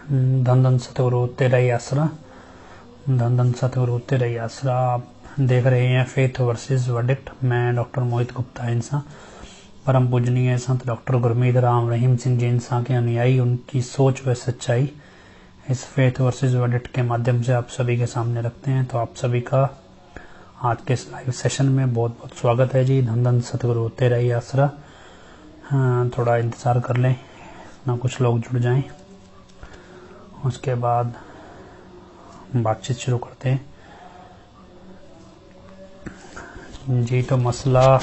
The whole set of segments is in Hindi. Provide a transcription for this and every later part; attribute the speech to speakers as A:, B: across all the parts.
A: धन धन सतगुरु तेरा ही आसरा, धन धन सतगुरु तेरा ही आसरा। आप देख रहे हैं फेथ वर्सेस वर्डिक्ट। मैं डॉक्टर मोहित गुप्ता इंसा, परम पूजनीय संत डॉक्टर गुरमीत राम रहीम सिंह जी इंसा के अनुयायी, उनकी सोच व सच्चाई इस फेथ वर्सेस वर्डिक्ट के माध्यम से आप सभी के सामने रखते हैं। तो आप सभी का आज के इस लाइव सेशन में बहुत बहुत स्वागत है जी। धन धन सतगुरु तेरा ही आसरा। थोड़ा इंतज़ार कर लें ना, कुछ लोग जुड़ जाएं, उसके बाद बातचीत शुरू करते हैं जी। तो मसला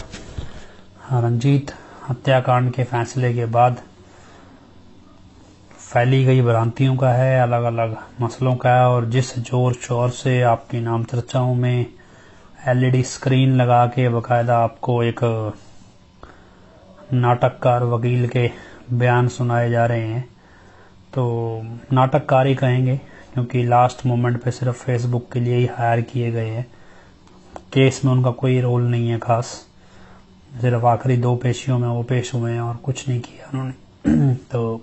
A: रंजीत हत्याकांड के फैसले के बाद फैली गई भ्रांतियों का है, अलग अलग मसलों का है। और जिस जोर शोर से आपकी नाम चर्चाओं में एलईडी स्क्रीन लगा के बकायदा आपको एक नाटककार वकील के बयान सुनाए जा रहे हैं, तो नाटककार ही कहेंगे क्योंकि लास्ट मोमेंट पे सिर्फ फेसबुक के लिए ही हायर किए गए हैं। केस में उनका कोई रोल नहीं है खास, सिर्फ आखिरी 2 पेशियों में वो पेश हुए हैं और कुछ नहीं किया उन्होंने। तो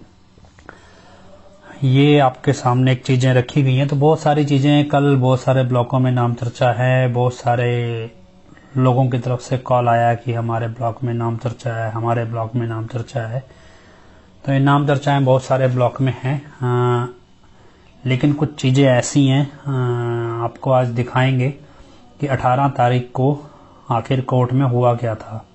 A: ये आपके सामने एक चीजें रखी गई हैं। तो बहुत सारी चीजें, कल बहुत सारे ब्लॉकों में नाम चर्चा है, बहुत सारे लोगों की तरफ से कॉल आया कि हमारे ब्लॉक में नाम चर्चा है, हमारे ब्लॉक में नाम चर्चा है। तो ये नाम चर्चाएं बहुत सारे ब्लॉक में हैं, लेकिन कुछ चीजें ऐसी हैं आपको आज दिखाएंगे कि 18 तारीख को आखिर कोर्ट में हुआ क्या था।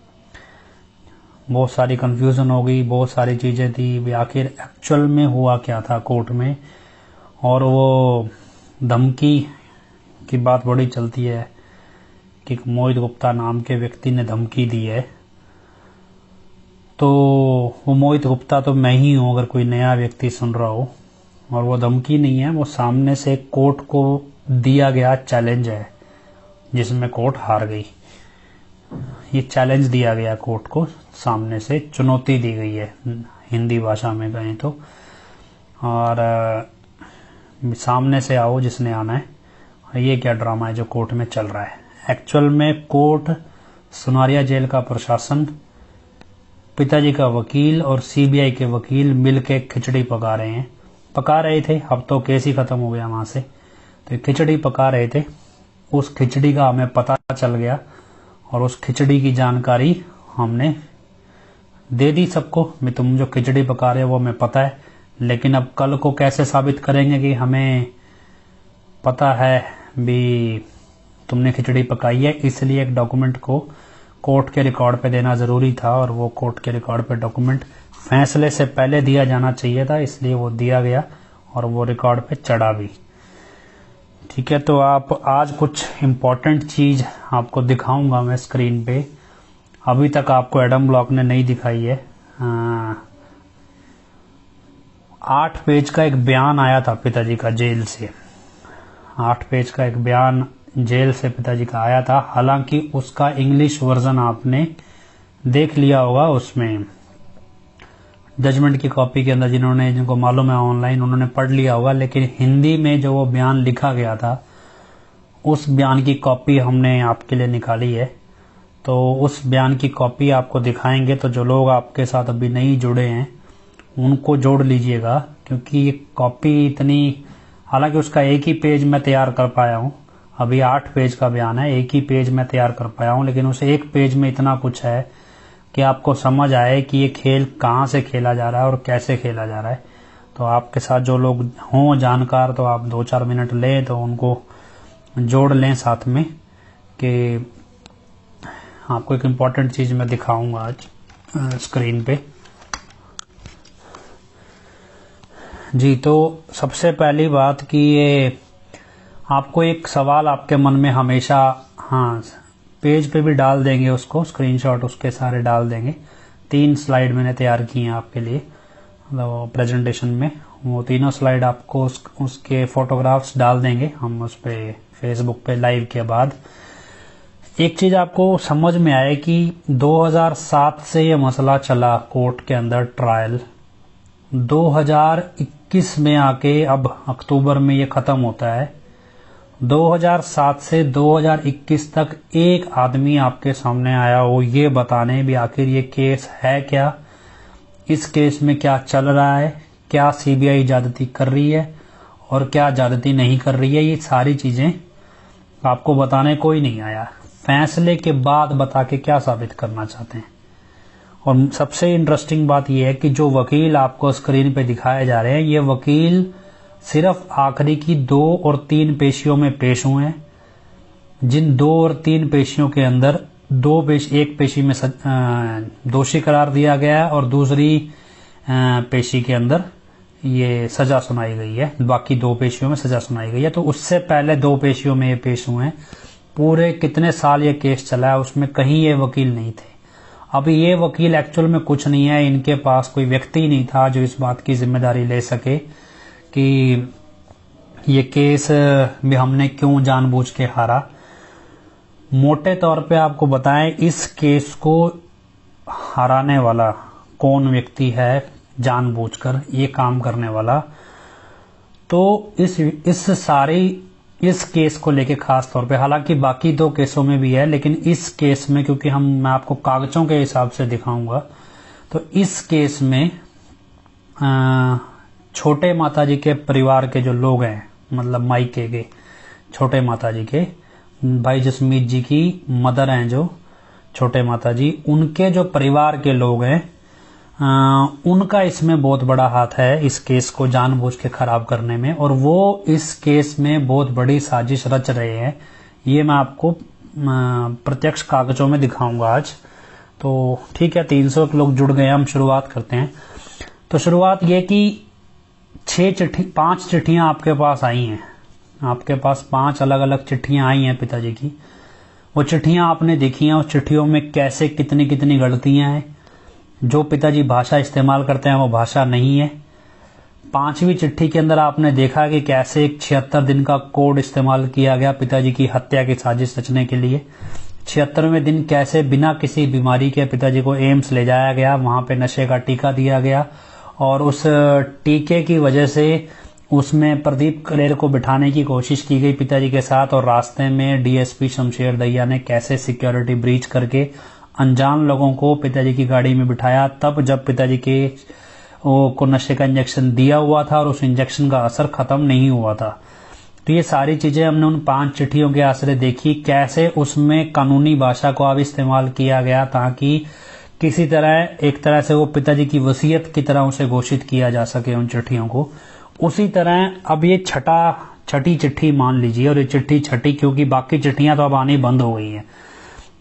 A: बहुत सारी कंफ्यूजन हो गई, बहुत सारी चीजें थी भी आखिर एक्चुअल में हुआ क्या था कोर्ट में। और वो धमकी की बात बड़ी चलती है कि मोहित गुप्ता नाम के व्यक्ति ने धमकी दी है। तो वो मोहित गुप्ता तो मैं ही हूं, अगर कोई नया व्यक्ति सुन रहा हो। और वो धमकी नहीं है, वो सामने से कोर्ट को दिया गया चैलेंज है जिसमें कोर्ट हार गई। ये चैलेंज दिया गया कोर्ट को, सामने से चुनौती दी गई है हिंदी भाषा में कहें तो। और सामने से आओ जिसने आना है। ये क्या ड्रामा है जो कोर्ट में चल रहा है। एक्चुअल में कोर्ट, सुनारिया जेल का प्रशासन, पिताजी का वकील और सीबीआई के वकील मिलके खिचड़ी पका रहे थे। अब तो केस ही खत्म हो गया वहां से। तो खिचड़ी पका रहे थे, उस खिचड़ी का हमें पता चल गया और उस खिचड़ी की जानकारी हमने दे दी सबको। मैं तुम जो खिचड़ी पका रहे हो वो हमें पता है, लेकिन अब कल को कैसे साबित करेंगे कि हमें पता है भी तुमने खिचड़ी पकाई है। इसलिए एक डॉक्यूमेंट को कोर्ट के रिकॉर्ड पे देना जरूरी था, और वो कोर्ट के रिकॉर्ड पे डॉक्यूमेंट फैसले से पहले दिया जाना चाहिए था, इसलिए वो दिया गया और वो रिकॉर्ड पे चढ़ा भी। ठीक है, तो आप आज कुछ इम्पोर्टेंट चीज आपको दिखाऊंगा मैं स्क्रीन पे। अभी तक आपको एडम ब्लॉक ने नहीं दिखाई है। 8 पेज का एक बयान आया था पिताजी का जेल से। 8 पेज का एक बयान जेल से पिताजी का आया था। हालांकि उसका इंग्लिश वर्जन आपने देख लिया होगा, उसमें जजमेंट की कॉपी के अंदर जिनको मालूम है ऑनलाइन उन्होंने पढ़ लिया होगा। लेकिन हिंदी में जो वो बयान लिखा गया था, उस बयान की कॉपी हमने आपके लिए निकाली है। तो उस बयान की कॉपी आपको दिखाएंगे। तो जो लोग आपके साथ अभी नहीं जुड़े हैं उनको जोड़ लीजिएगा, क्योंकि ये कॉपी इतनी, हालांकि उसका एक ही पेज मैं तैयार कर पाया हूं। अभी 8 पेज का बयान है, एक ही पेज में तैयार कर पाया हूं, लेकिन उस एक पेज में इतना कुछ है कि आपको समझ आए कि ये खेल कहाँ से खेला जा रहा है और कैसे खेला जा रहा है। तो आपके साथ जो लोग हों जानकार, तो आप 2-4 मिनट लें तो उनको जोड़ लें साथ में, कि आपको एक इम्पॉर्टेंट चीज मैं दिखाऊंगा आज स्क्रीन पे जी। तो सबसे पहली बात कि ये आपको एक सवाल आपके मन में हमेशा, हाँ पेज पे भी डाल देंगे उसको, स्क्रीनशॉट उसके सारे डाल देंगे। 3 स्लाइड मैंने तैयार की हैं आपके लिए प्रेजेंटेशन में। वो तीनों स्लाइड आपको उसके फोटोग्राफ्स डाल देंगे हम उस पे फेसबुक पे लाइव के बाद। एक चीज आपको समझ में आए कि 2007 से ये मसला चला कोर्ट के अंदर, ट्रायल 2021 में आके अब अक्टूबर में ये खत्म होता है। 2007 से 2021 तक एक आदमी आपके सामने आया हो ये बताने भी आखिर ये केस है क्या, इस केस में क्या चल रहा है, क्या सीबीआई ज्यादती कर रही है और क्या ज्यादती नहीं कर रही है, ये सारी चीजें आपको बताने कोई नहीं आया। फैसले के बाद बता के क्या साबित करना चाहते हैं। और सबसे इंटरेस्टिंग बात यह है कि जो वकील आपको स्क्रीन पे दिखाए जा रहे हैं, ये वकील सिर्फ आखिरी की 2 और 3 पेशियों में पेश हुए हैं, जिन 2 और 3 पेशियों के अंदर एक पेशी में दोषी करार दिया गया है और दूसरी पेशी के अंदर ये सजा सुनाई गई है। बाकी 2 पेशियों में सजा सुनाई गई है। तो उससे पहले 2 पेशियों में ये पेश हुए हैं। पूरे कितने साल ये केस चला है, उसमें कहीं ये वकील नहीं थे। अब ये वकील एक्चुअल में कुछ नहीं है, इनके पास कोई व्यक्ति नहीं था जो इस बात की जिम्मेदारी ले सके कि ये केस भी हमने क्यों जानबूझ के हारा। मोटे तौर पे आपको बताएं, इस केस को हराने वाला कौन व्यक्ति है जानबूझकर ये काम करने वाला। तो इस केस को लेके खास तौर पे, हालांकि बाकी 2 केसों में भी है, लेकिन इस केस में क्योंकि मैं आपको कागजों के हिसाब से दिखाऊंगा, तो इस केस में छोटे माताजी के परिवार के जो लोग हैं, मतलब मायके के छोटे माताजी के, भाई जसमीत जी की मदर हैं जो छोटे माताजी, उनके जो परिवार के लोग हैं, उनका इसमें बहुत बड़ा हाथ है इस केस को जानबूझ के खराब करने में। और वो इस केस में बहुत बड़ी साजिश रच रहे हैं। ये मैं आपको प्रत्यक्ष कागजों में दिखाऊंगा आज। तो ठीक है, 300 लोग जुड़ गए, हम शुरुआत करते हैं। तो शुरुआत ये कि 5 चिट्ठियां आपके पास आई हैं। आपके पास 5 अलग अलग चिट्ठियां आई हैं पिताजी की। वो चिट्ठियां आपने देखी हैं। उस चिट्ठियों में कैसे कितनी कितनी गलतियां हैं। जो पिताजी भाषा इस्तेमाल करते हैं वो भाषा नहीं है। 5वीं चिट्ठी के अंदर आपने देखा कि कैसे एक 76 दिन का कोड इस्तेमाल किया गया पिताजी की हत्या की साजिश रचने के लिए। 76वें दिन कैसे बिना किसी बीमारी के पिताजी को एम्स ले जाया गया, वहां पे नशे का टीका दिया गया और उस टीके की वजह से उसमें प्रदीप कलेर को बिठाने की कोशिश की गई पिताजी के साथ। और रास्ते में डीएसपी शमशेर दैया ने कैसे सिक्योरिटी ब्रीच करके अनजान लोगों को पिताजी की गाड़ी में बिठाया, तब जब पिताजी को नशे का इंजेक्शन दिया हुआ था और उस इंजेक्शन का असर खत्म नहीं हुआ था। तो ये सारी चीजें हमने उन 5 चिट्ठियों के आश्रय देखी, कैसे उसमें कानूनी भाषा को अब इस्तेमाल किया गया ताकि किसी तरह, एक तरह से वो पिताजी की वसीयत की तरह उसे घोषित किया जा सके उन चिट्ठियों को। उसी तरह अब ये छठी चिट्ठी मान लीजिए, और ये चिट्ठी छठी क्योंकि बाकी चिट्ठियां तो अब आनी बंद हो गई हैं।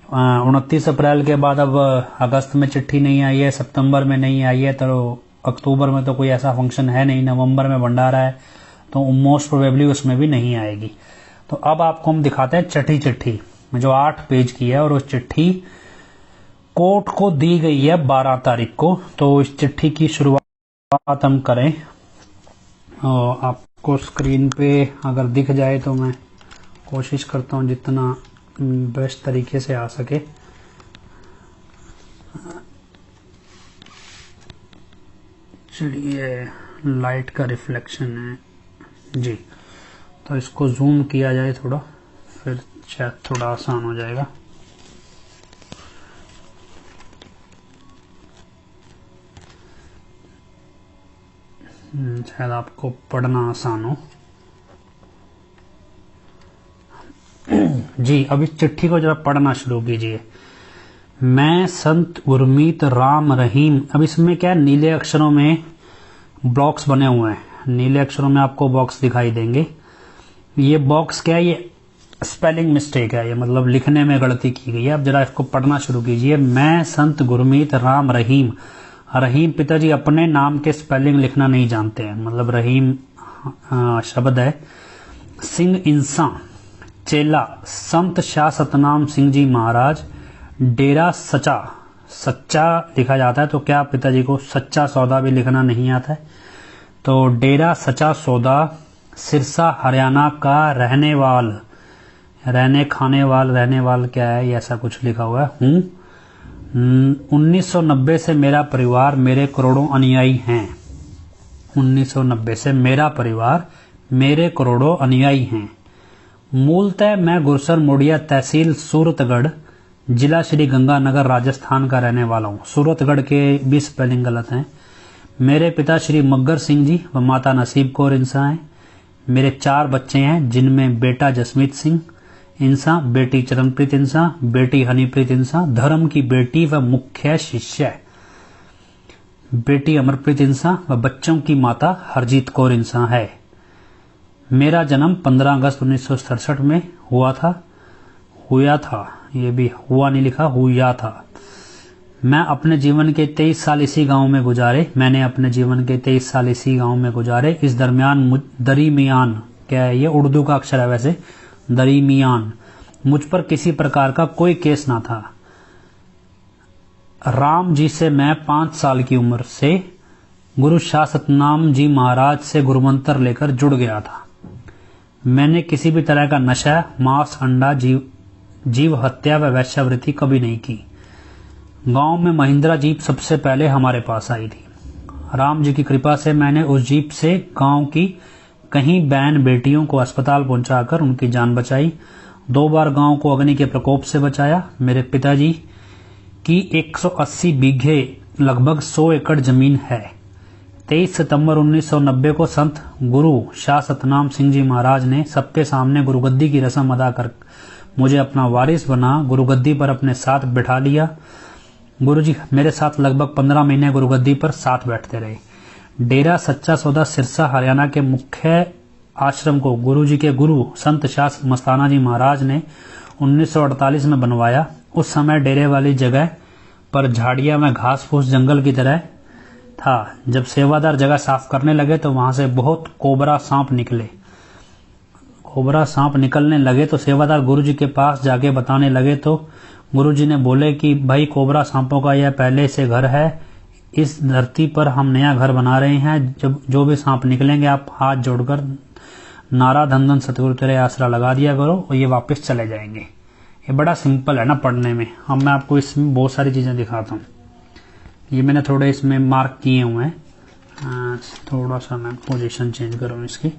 A: 29 अप्रैल के बाद अब अगस्त में चिट्ठी नहीं आई है, सितंबर में नहीं आई है, तो अक्टूबर में तो कोई ऐसा फंक्शन है नहीं, नवंबर में भंडारा है, तो मोस्ट प्रोबेबली उसमें भी नहीं आएगी। तो अब आपको हम दिखाते हैं छठी चिट्ठी जो 8 पेज की है और उस चिट्ठी कोर्ट को दी गई है 12 तारीख को। तो इस चिट्ठी की शुरुआत हम करें। आपको स्क्रीन पे अगर दिख जाए तो मैं कोशिश करता हूं जितना बेस्ट तरीके से आ सके। चलिए, लाइट का रिफ्लेक्शन है जी, तो इसको जूम किया जाए थोड़ा, फिर शायद थोड़ा आसान हो जाएगा। शायद आपको पढ़ना आसान हो। जी, अब इस चिट्ठी को जरा पढ़ना शुरू कीजिए। मैं संत गुरमीत राम रहीम। अब इसमें क्या है, नीले अक्षरों में ब्लॉक्स बने हुए हैं, नीले अक्षरों में आपको बॉक्स दिखाई देंगे। ये बॉक्स क्या है, ये स्पेलिंग मिस्टेक है, ये मतलब लिखने में गलती की गई है। अब जरा इसको पढ़ना शुरू कीजिए। मैं संत गुरमीत राम रहीम। रहीम पिताजी अपने नाम के स्पेलिंग लिखना नहीं जानते हैं, मतलब रहीम शब्द है। सिंह इंसान चेला संत शाह सतनाम सिंह जी महाराज। डेरा सच्चा लिखा जाता है, तो क्या पिताजी को सच्चा सौदा भी लिखना नहीं आता है? तो डेरा सच्चा सौदा सिरसा हरियाणा का रहने वाल क्या है, ऐसा कुछ लिखा हुआ है। हूँ 1990 से मेरा परिवार मेरे करोड़ों अनुयायी हैं। 1990 से मेरा परिवार मेरे करोड़ों अनुयायी हैं। मूलतः मैं गुरसर मोडिया तहसील सूरतगढ़ जिला श्री गंगानगर राजस्थान का रहने वाला हूँ। सूरतगढ़ के भी स्पेलिंग गलत हैं। मेरे पिता श्री मग्गर सिंह जी व माता नसीब कौर इंसा हैं। मेरे 4 बच्चे हैं, जिनमें बेटा जसमीत सिंह इंसा, बेटी चरणप्रीत इंसा, बेटी हनीप्रीत इंसा, धर्म की बेटी व मुख्य शिष्य बेटी अमरप्रीत इंसा व बच्चों की माता हरजीत कौर इंसा है। मेरा जन्म 15 अगस्त 1967 में हुआ था, ये भी हुआ नहीं लिखा, हुआ था। मैंने अपने जीवन के 23 साल इसी गांव में गुजारे। इस दरमियान क्या है, ये उर्दू का अक्षर है वैसे, दरमियान मुझ पर किसी प्रकार का कोई केस ना था। राम जी से मैं 5 साल की उम्र से गुरु शाह सतनाम जी महाराज से गुरुमंत्र लेकर जुड़ गया था। मैंने किसी भी तरह का नशा, मांस, अंडा, जीव हत्या व वैश्यावृत्ति कभी नहीं की। गांव में महिंद्रा जीप सबसे पहले हमारे पास आई थी। राम जी की कृपा से मैंने उस जीप से गांव की कहीं बहन बेटियों को अस्पताल पहुंचाकर उनकी जान बचाई। 2 बार गांव को अग्नि के प्रकोप से बचाया। मेरे पिताजी की 180 बीघे लगभग 100 एकड़ जमीन है। 23 सितंबर 1990 को संत गुरु शाह सतनाम सिंह जी महाराज ने सबके सामने गुरुगद्दी की रस्म अदा कर मुझे अपना वारिस बना गुरुगद्दी पर अपने साथ बिठा लिया। गुरुजी मेरे साथ लगभग 15 महीने गुरुगद्दी पर साथ बैठते रहे। डेरा सच्चा सौदा सिरसा हरियाणा के मुख्य आश्रम को गुरुजी के गुरु संत शाह मस्ताना जी महाराज ने 1948 में बनवाया। उस समय डेरे वाली जगह पर झाड़ियां में घास फूस जंगल की तरह था। जब सेवादार जगह साफ करने लगे तो वहां से बहुत कोबरा सांप निकलने लगे तो सेवादार गुरुजी के पास जाके बताने लगे तो गुरुजी ने बोले कि भाई, कोबरा सांपों का यह पहले से घर है। इस धरती पर हम नया घर बना रहे हैं। जब जो भी सांप निकलेंगे आप हाथ जोड़कर नारा धन सतगुरु तेरे आसरा लगा दिया करो और ये वापस चले जाएंगे। ये बड़ा सिंपल है ना पढ़ने में। अब मैं आपको इसमें बहुत सारी चीजें दिखाता हूँ। ये मैंने थोड़े इसमें मार्क किए हुए हैं। थोड़ा सा मैं पोजीशन चेंज करूँ इसकी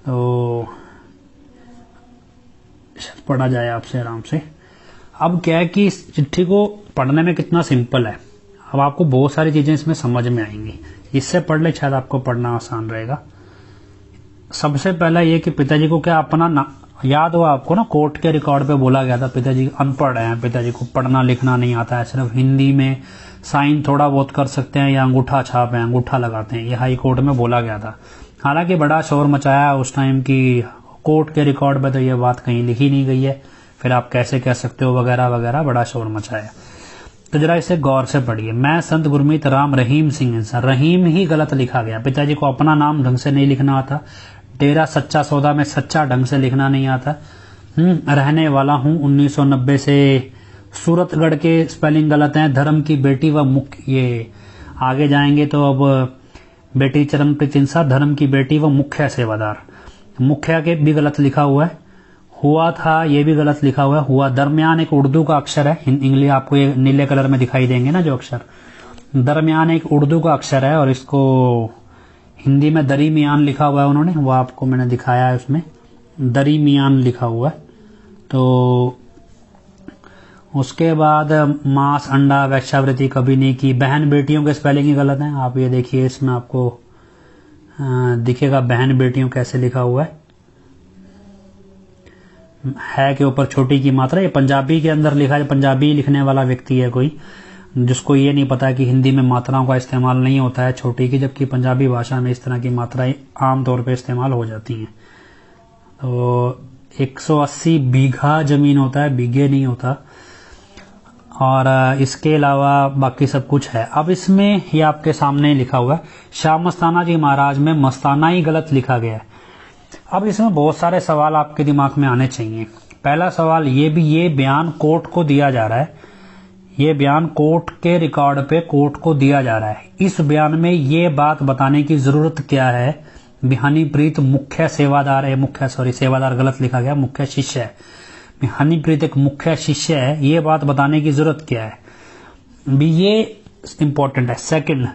A: तो पढ़ा जाए आपसे आराम से। अब क्या है कि इस चिट्ठी को पढ़ने में कितना सिंपल है। अब आपको बहुत सारी चीजें इसमें समझ में आएंगी। इससे पढ़ ले शायद आपको पढ़ना आसान रहेगा। सबसे पहला ये कि पिताजी को क्या अपना याद हुआ आपको ना, कोर्ट के रिकॉर्ड पे बोला गया था पिताजी अनपढ़ हैं, पिताजी को पढ़ना लिखना नहीं आता है, सिर्फ हिंदी में साइन थोड़ा बहुत कर सकते हैं या अंगूठा छाप है, अंगूठा लगाते हैं। ये हाई कोर्ट में बोला गया था। हालांकि बड़ा शोर मचाया उस टाइम की कोर्ट के रिकॉर्ड पे तो ये बात कहीं लिखी नहीं गई है, फिर आप कैसे कह सकते हो वगैरह वगैरह, बड़ा शोर मचाया। तो जरा इसे गौर से पढ़िए। मैं संत गुरमीत राम रहीम सिंह इंसा, रहीम ही गलत लिखा गया। पिताजी को अपना नाम ढंग से नहीं लिखना आता। डेरा सच्चा सौदा में सच्चा ढंग से लिखना नहीं आता। रहने वाला हूँ 1990 से। सूरतगढ़ के स्पेलिंग गलत है। धर्म की बेटी व मुख्य, ये आगे जाएंगे तो अब बेटी चरणप्रीत इंसा, धर्म की बेटी व मुख्य सेवादार, मुख्य के भी गलत लिखा हुआ है। हुआ था ये भी गलत लिखा हुआ है। हुआ दरमियान एक उर्दू का अक्षर है। इंग्लिश आपको ये नीले कलर में दिखाई देंगे ना जो अक्षर, दरमियान एक उर्दू का अक्षर है और इसको हिंदी में दरमियान लिखा हुआ है उन्होंने, वो आपको मैंने दिखाया है, उसमें दरमियान लिखा हुआ है। तो उसके बाद मांस, अंडा, वैश्यावृत्ति कभी नहीं की। बहन बेटियों के स्पेलिंग ही गलत है। आप ये देखिए, इसमें आपको दिखेगा बहन बेटियों कैसे लिखा हुआ है के ऊपर छोटी की मात्रा। ये पंजाबी के अंदर लिखा है। पंजाबी लिखने वाला व्यक्ति है कोई, जिसको ये नहीं पता कि हिंदी में मात्राओं का इस्तेमाल नहीं होता है छोटी की, जबकि पंजाबी भाषा में इस तरह की मात्राएं आमतौर पर इस्तेमाल हो जाती हैं। तो 180 बीघा जमीन होता है, बीघे नहीं होता। और इसके अलावा बाकी सब कुछ है। अब इसमें ये आपके सामने लिखा हुआ है शाह मस्ताना जी महाराज में मस्ताना ही गलत लिखा गया है। अब इसमें बहुत सारे सवाल आपके दिमाग में आने चाहिए। पहला सवाल ये बयान कोर्ट को दिया जा रहा है। ये बयान कोर्ट के रिकॉर्ड पे कोर्ट को दिया जा रहा है। इस बयान में ये बात बताने की जरूरत क्या है, हनीप्रीत मुख्य सेवादार है, सेवादार गलत लिखा गया, मुख्य शिष्य है। हनीप्रीत एक मुख्य शिष्य है, ये बात बताने की जरूरत क्या है भी, ये इंपॉर्टेंट है। सेकंड,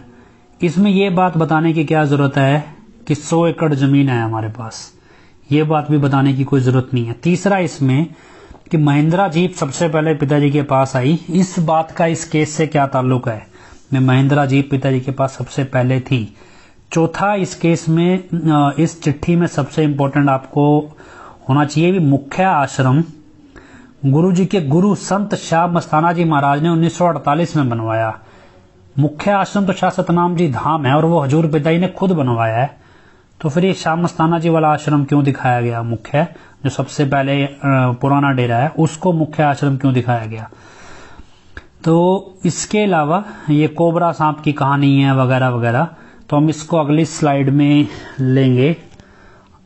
A: इसमें ये बात बताने की क्या जरूरत है कि 100 एकड़ जमीन है हमारे पास, ये बात भी बताने की कोई जरूरत नहीं है। तीसरा इसमें कि महिंद्रा जीप सबसे पहले पिताजी के पास आई, इस बात का इस केस से क्या ताल्लुक है, में महिंद्रा जीप पिताजी के पास सबसे पहले थी। चौथा इस केस में, इस चिट्ठी में सबसे इंपॉर्टेंट आपको होना चाहिए भी मुख्य आश्रम गुरु जी के गुरु संत शाह मस्ताना जी महाराज ने 1948 में बनवाया। मुख्य आश्रम तो शाह सतनाम जी धाम है और वो हजूर पिताजी ने खुद बनवाया है, तो फिर ये शाह मस्ताना जी वाला आश्रम क्यों दिखाया गया? मुख्य जो सबसे पहले पुराना डेरा है उसको मुख्य आश्रम क्यों दिखाया गया? तो इसके अलावा ये कोबरा सांप की कहानी है वगैरह वगैरह, तो हम इसको अगली स्लाइड में लेंगे।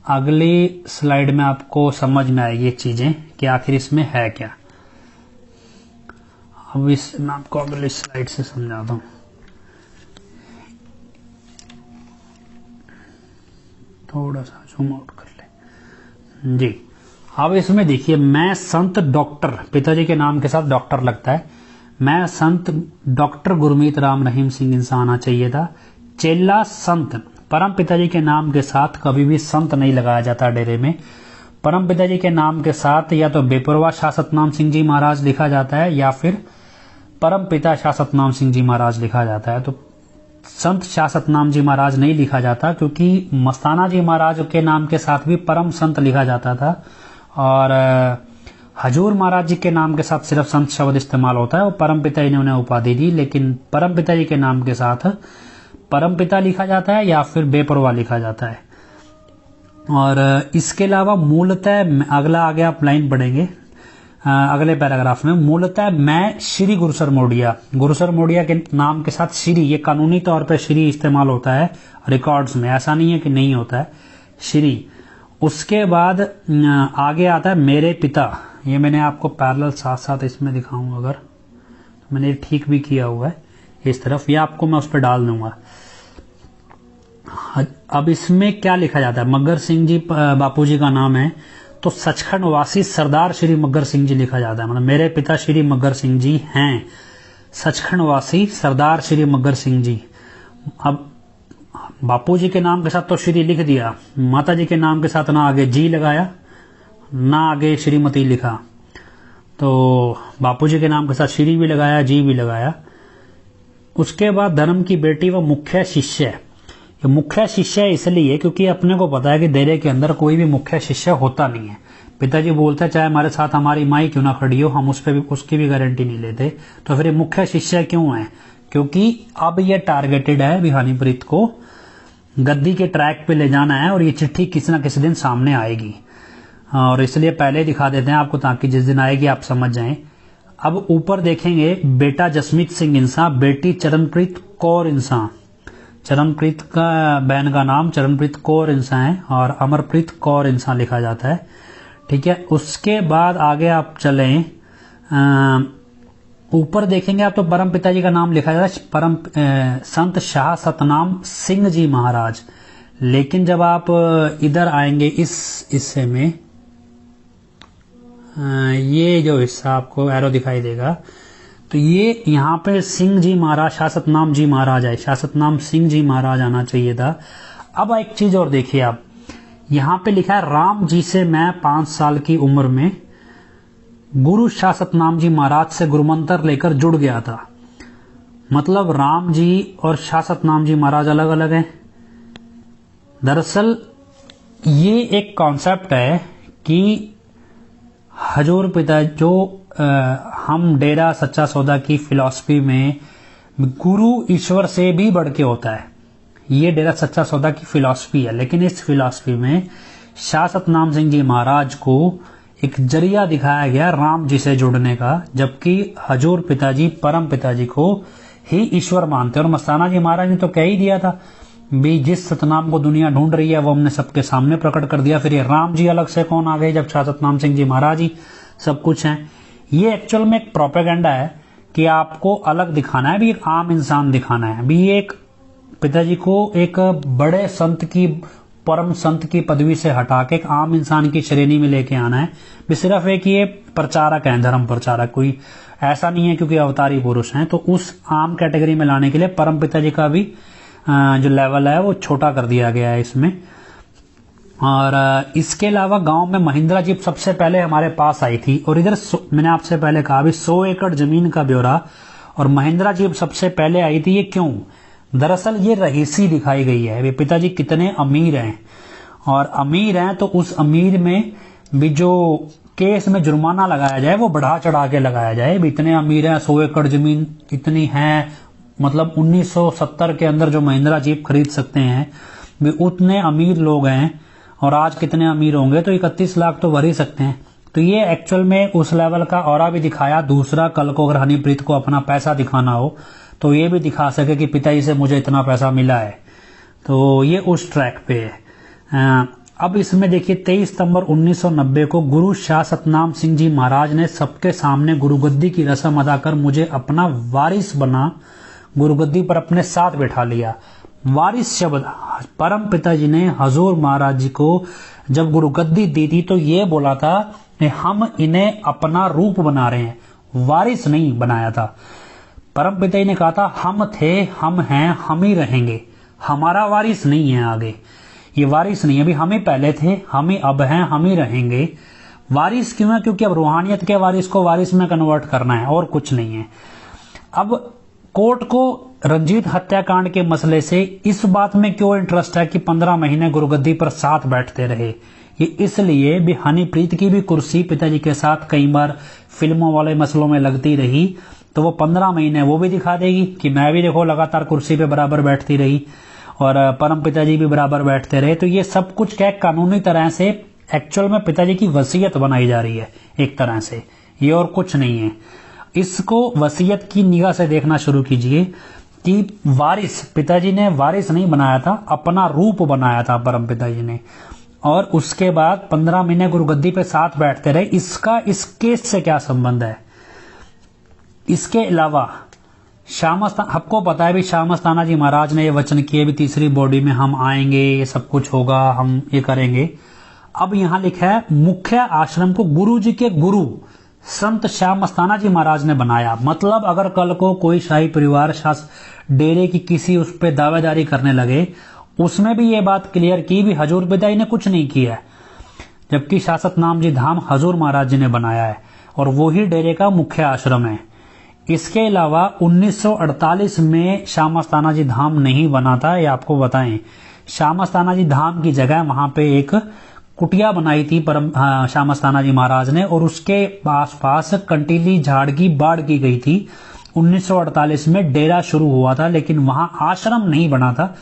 A: अगली स्लाइड में आपको समझ में आएगी ये चीजें कि आखिर इसमें है क्या। अब इस मैं आपको अगली स्लाइड से समझाता हूं। थोड़ा सा जूम आउट कर ले जी। अब इसमें देखिए, मैं संत डॉक्टर, पिताजी के नाम के साथ डॉक्टर लगता है, मैं संत डॉक्टर गुरमीत राम रहीम सिंह इंसान आना चाहिए था। चेला संत, परम पिताजी के नाम के साथ कभी भी संत नहीं लगाया जाता डेरे में। परम पिताजी के नाम के साथ या तो बेपरवाह शाह सतनाम सिंह जी महाराज लिखा जाता है या फिर परम पिता शाह सतनाम सिंह जी महाराज लिखा जाता है। तो संत शाह सतनाम जी महाराज नहीं लिखा जाता, क्योंकि मस्ताना जी महाराज के नाम के साथ भी परम संत लिखा जाता था और हजूर महाराज जी के नाम के साथ सिर्फ संत शब्द इस्तेमाल होता है और परम पिता जी ने उन्हें उपाधि दी, लेकिन परम पिता जी के नाम के साथ परम पिता लिखा जाता है या फिर बेपरवाह लिखा जाता है। और इसके अलावा मूलतः, अगला आगे आप लाइन पढ़ेंगे अगले पैराग्राफ में, मूलतः मैं श्री गुरुसर मोडिया के नाम के साथ श्री, ये कानूनी तौर पर श्री इस्तेमाल होता है रिकॉर्ड्स में, ऐसा नहीं है कि नहीं होता है श्री। उसके बाद आगे आता है मेरे पिता, ये मैंने आपको पैरेलल साथ साथ इसमें दिखाऊंगा, अगर मैंने ठीक भी किया हुआ है इस तरफ, ये आपको मैं उस पर डाल दूंगा। अब इसमें क्या लिखा जाता है? मग्गर सिंह जी बापूजी का नाम है, तो सचखंड वासी सरदार श्री मग्गर सिंह जी लिखा जाता है, मतलब मेरे पिता श्री मग्गर सिंह जी हैं, सचखंड वासी सरदार श्री मग्गर सिंह जी। अब बापूजी के नाम के साथ तो श्री लिख दिया, माता जी के नाम के साथ ना आगे जी लगाया ना आगे श्रीमती लिखा, तो बापूजी के नाम के साथ श्री भी लगाया जी भी लगाया। उसके बाद धर्म की बेटी व मुख्य शिष्य, मुख्य शिष्य इसलिए क्योंकि अपने को पता है कि डेरे के अंदर कोई भी मुख्य शिष्य होता नहीं है। पिताजी बोलते हैं चाहे हमारे साथ हमारी माई क्यों ना खड़ी हो, हम उस पर भी उसकी भी गारंटी नहीं लेते। तो फिर ये मुख्य शिष्य क्यों है? क्योंकि अब ये टारगेटेड है बिहानीप्रीत को गद्दी के ट्रैक पे ले जाना है और ये चिट्ठी किसी न किसी दिन सामने आएगी, और इसलिए पहले दिखा देते हैं आपको ताकि जिस दिन आएगी आप समझ जाएं। अब ऊपर देखेंगे, बेटा जसमीत सिंह इंसान, बेटी चरणप्रीत कौर इंसान, चरणप्रीत का बहन का नाम चरणप्रीत कौर इंसान है और अमरप्रीत कौर इंसान लिखा जाता है, ठीक है। उसके बाद आगे आप चलें, ऊपर देखेंगे आप तो परम पिताजी का नाम लिखा जाता है परम संत शाह सतनाम सिंह जी महाराज, लेकिन जब आप इधर आएंगे इस हिस्से में, ये जो हिस्सा आपको एरो दिखाई देगा, तो ये यहाँ पे सिंह जी महाराज, शाह सतनाम जी महाराज है, शाह सतनाम सिंह जी महाराज आना चाहिए था। अब एक चीज और देखिए आप, यहाँ पे लिखा है राम जी से मैं 5 साल की उम्र में गुरु शाह सतनाम जी महाराज से गुरुमंत्र लेकर जुड़ गया था। मतलब राम जी और शाह सतनाम जी महाराज अलग अलग हैं। दरअसल ये एक कॉन्सेप्ट है कि हजूर पिता जो हम डेरा सच्चा सौदा की फिलॉसफी में गुरु ईश्वर से भी बढ़ के होता है, ये डेरा सच्चा सौदा की फिलॉसफी है। लेकिन इस फिलॉसफी में शाह सतनाम सिंह जी महाराज को एक जरिया दिखाया गया राम जी से जुड़ने का, जबकि हजूर पिताजी परम पिताजी को ही ईश्वर मानते। और मस्ताना जी महाराज ने तो कह ही दिया था भी जिस सतनाम को दुनिया ढूंढ रही है वो हमने सबके सामने प्रकट कर दिया। फिर ये राम जी अलग से कौन आ गए जब शाह सतनाम सिंह जी महाराज ही सब कुछ हैं। ये एक्चुअल में एक प्रोपेगेंडा है कि आपको अलग दिखाना है, भी एक आम इंसान दिखाना है, भी एक पिताजी को एक बड़े संत की, परम संत की पदवी से हटा के एक आम इंसान की श्रेणी में लेके आना है। भी सिर्फ एक ये प्रचारक है, धर्म प्रचारक, कोई ऐसा नहीं है क्योंकि अवतारी पुरुष हैं। तो उस आम कैटेगरी में लाने के लिए परम पिताजी का भी जो लेवल है वो छोटा कर दिया गया है इसमें। और इसके अलावा गांव में महिंद्रा जीप सबसे पहले हमारे पास आई थी। और इधर मैंने आपसे पहले कहा भी 100 एकड़ जमीन का ब्यौरा और महिंद्रा जीप सबसे पहले आई थी। ये क्यों? दरअसल ये रईसी दिखाई गई है, वे पिताजी कितने अमीर हैं, और अमीर हैं तो उस अमीर में भी जो केस में जुर्माना लगाया जाए वो बढ़ा चढ़ा के लगाया जाए। भी इतने अमीर हैं, 100 एकड़ जमीन इतनी है, मतलब 1970 के अंदर जो महिंद्रा जीप खरीद सकते हैं भी उतने अमीर लोग हैं, और आज कितने अमीर होंगे तो 31 लाख तो भर ही सकते हैं। तो ये एक्चुअल में उस लेवल का ऑरा भी दिखाया। दूसरा, कल को अगर हनीप्रीत को अपना पैसा दिखाना हो तो ये भी दिखा सके कि पिताजी से मुझे इतना पैसा मिला है, तो ये उस ट्रैक पे है। अब इसमें देखिए 23 सितंबर 1990 को गुरु शाह सतनाम सिंह जी महाराज ने सबके सामने गुरुगद्दी की रस्म अदा कर मुझे अपना वारिस बना गुरुगद्दी पर अपने साथ बैठा लिया। वारिस शब्द परम पिताजी ने हजूर महाराज जी को जब गुरुगद्दी दी थी तो ये बोला था कि हम इन्हें अपना रूप बना रहे हैं, वारिस नहीं बनाया था। परम पिताजी ने कहा था हम थे, हम हैं, हम ही रहेंगे, हमारा वारिस नहीं है आगे, ये वारिस नहीं है, अभी हम ही पहले थे, हम ही अब हैं, हम ही रहेंगे। वारिस क्यों है? क्योंकि अब रूहानियत के वारिस को वारिस में कन्वर्ट करना है और कुछ नहीं है। अब कोर्ट को रंजीत हत्याकांड के मसले से इस बात में क्यों इंटरेस्ट है कि 15 महीने गुरुगद्दी पर साथ बैठते रहे? ये इसलिए भी हनीप्रीत की भी कुर्सी पिताजी के साथ कई बार फिल्मों वाले मसलों में लगती रही, तो वो 15 महीने वो भी दिखा देगी कि मैं भी देखो लगातार कुर्सी पे बराबर बैठती रही और परम पिताजी भी बराबर बैठते रहे। तो ये सब कुछ क्या कानूनी तरह से एक्चुअल में पिताजी की वसीयत बनाई जा रही है एक तरह से, ये और कुछ नहीं है। इसको वसीयत की निगाह से देखना शुरू कीजिए कि वारिस, पिताजी ने वारिस नहीं बनाया था, अपना रूप बनाया था परम पिताजी ने, और उसके बाद 15 महीने गुरुगद्दी पे साथ बैठते रहे। इसका इस केस से क्या संबंध है? इसके अलावा आपको पता है भी श्यामस्ताना जी महाराज ने ये वचन किए भी तीसरी बॉडी में हम आएंगे, ये सब कुछ होगा, हम ये करेंगे। अब यहां लिखा है मुख्य आश्रम को गुरु जी के गुरु संत श्यामस्ताना जी महाराज ने बनाया। मतलब अगर कल को कोई शाही परिवार डेरे की किसी उस पर दावेदारी करने लगे, उसमें भी ये बात क्लियर की भी हजूर पिताजी ने कुछ नहीं किया है, जबकि शासतनाम जी धाम हजूर महाराज जी ने बनाया है और वही डेरे का मुख्य आश्रम है। इसके अलावा 1948 में श्यामस्ताना जी धाम नहीं बना था, ये आपको बताएं। श्यामस्ताना जी धाम की जगह वहां पे एक कुटिया बनाई थी परम श्यामस्ताना जी महाराज ने, और उसके आसपास कंटीली झाड़ की बाढ़ की गई थी। 1948 में डेरा शुरू हुआ था, लेकिन वहां आश्रम नहीं बना था।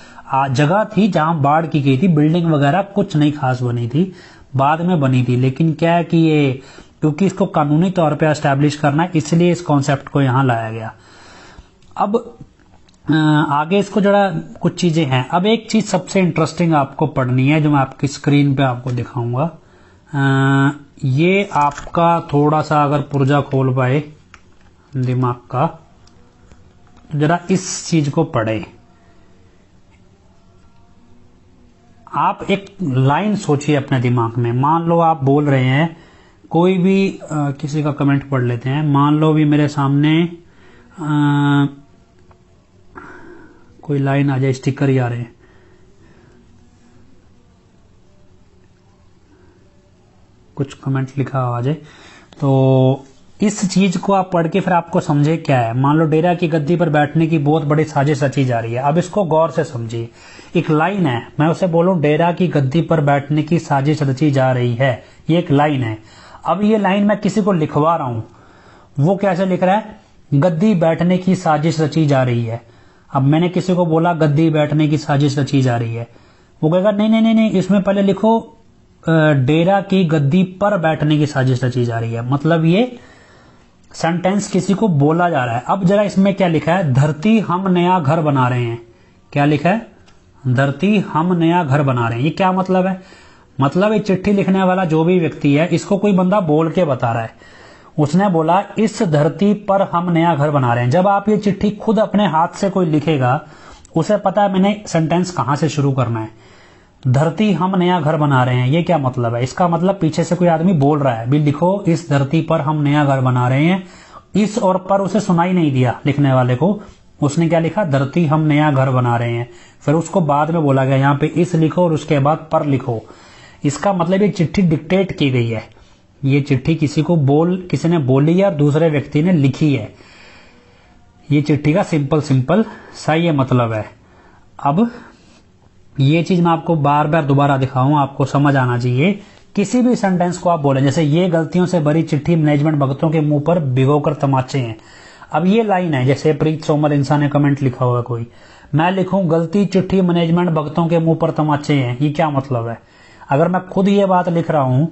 A: जगह थी जहां बाढ़ की गई थी, बिल्डिंग वगैरह कुछ नहीं खास बनी थी, बाद में बनी थी। लेकिन क्या है कि ये क्योंकि इसको कानूनी तौर पे एस्टैब्लिश करना है, इसलिए इस कॉन्सेप्ट को यहां लाया गया। अब आगे इसको जरा कुछ चीजें हैं। अब एक चीज सबसे इंटरेस्टिंग आपको पढ़नी है जो मैं आपकी स्क्रीन पे आपको दिखाऊंगा। ये आपका थोड़ा सा अगर पुर्जा खोल पाए दिमाग का, जरा इस चीज को पढ़े। आप एक लाइन सोचिए अपने दिमाग में। मान लो आप बोल रहे हैं, कोई भी किसी का कमेंट पढ़ लेते हैं। मान लो भी मेरे सामने कोई लाइन आ जाए, स्टिकर ही आ रहे हैं। कुछ कमेंट लिखा आ जाए तो इस चीज को आप पढ़ के फिर आपको समझे क्या है। मान लो डेरा की गद्दी पर बैठने की बहुत बड़ी साजिश रची जा रही है। अब इसको गौर से समझिए। एक लाइन है, मैं उसे बोलूं डेरा की गद्दी पर बैठने की साजिश रची जा रही है, ये एक लाइन है। अब ये लाइन मैं किसी को लिखवा रहा हूं, वो कैसे लिख रहा है? गद्दी बैठने की साजिश रची जा रही है। अब मैंने किसी को बोला गद्दी बैठने की साजिश रची जा रही है, वो कहेगा नहीं नहीं नहीं नहीं, इसमें पहले लिखो डेरा की गद्दी पर बैठने की साजिश रची जा रही है। मतलब ये सेंटेंस किसी को बोला जा रहा है। अब जरा इसमें क्या लिखा है? धरती हम नया घर बना रहे हैं। क्या लिखा है? धरती हम नया घर बना रहे हैं। ये क्या मतलब है? मतलब ये चिट्ठी लिखने वाला जो भी व्यक्ति है, इसको कोई बंदा बोल के बता रहा है। उसने बोला इस धरती पर हम नया घर बना रहे हैं। जब आप ये चिट्ठी खुद अपने हाथ से कोई लिखेगा, उसे पता है मैंने सेंटेंस कहां से शुरू करना है। धरती हम नया घर बना रहे हैं, ये क्या मतलब है? इसका मतलब पीछे से कोई आदमी बोल रहा है भी लिखो इस धरती पर हम नया घर बना रहे हैं। इस और पर उसे सुनाई नहीं दिया लिखने वाले को। उसने क्या लिखा? धरती हम नया घर बना रहे हैं। फिर उसको बाद में बोला गया यहाँ पे इस लिखो और उसके बाद पर लिखो। इसका मतलब ये चिट्ठी डिक्टेट की गई है। ये चिट्ठी किसी ने बोली है और दूसरे व्यक्ति ने लिखी है। ये चिट्ठी का सिंपल सा ये मतलब है। अब ये चीज मैं आपको बार बार दोबारा दिखाऊं, आपको समझ आना चाहिए। किसी भी सेंटेंस को आप बोले, जैसे ये गलतियों से भरी चिट्ठी मैनेजमेंट भक्तों के मुंह पर भिगोकर तमाचे हैं। अब ये लाइन है, जैसे प्रीत सोमल इंसान ने कमेंट लिखा हुआ कोई, मैं लिखूं गलती चिट्ठी मैनेजमेंट भक्तों के मुंह पर तमाचे हैं, ये क्या मतलब है? अगर मैं खुद ये बात लिख रहा हूं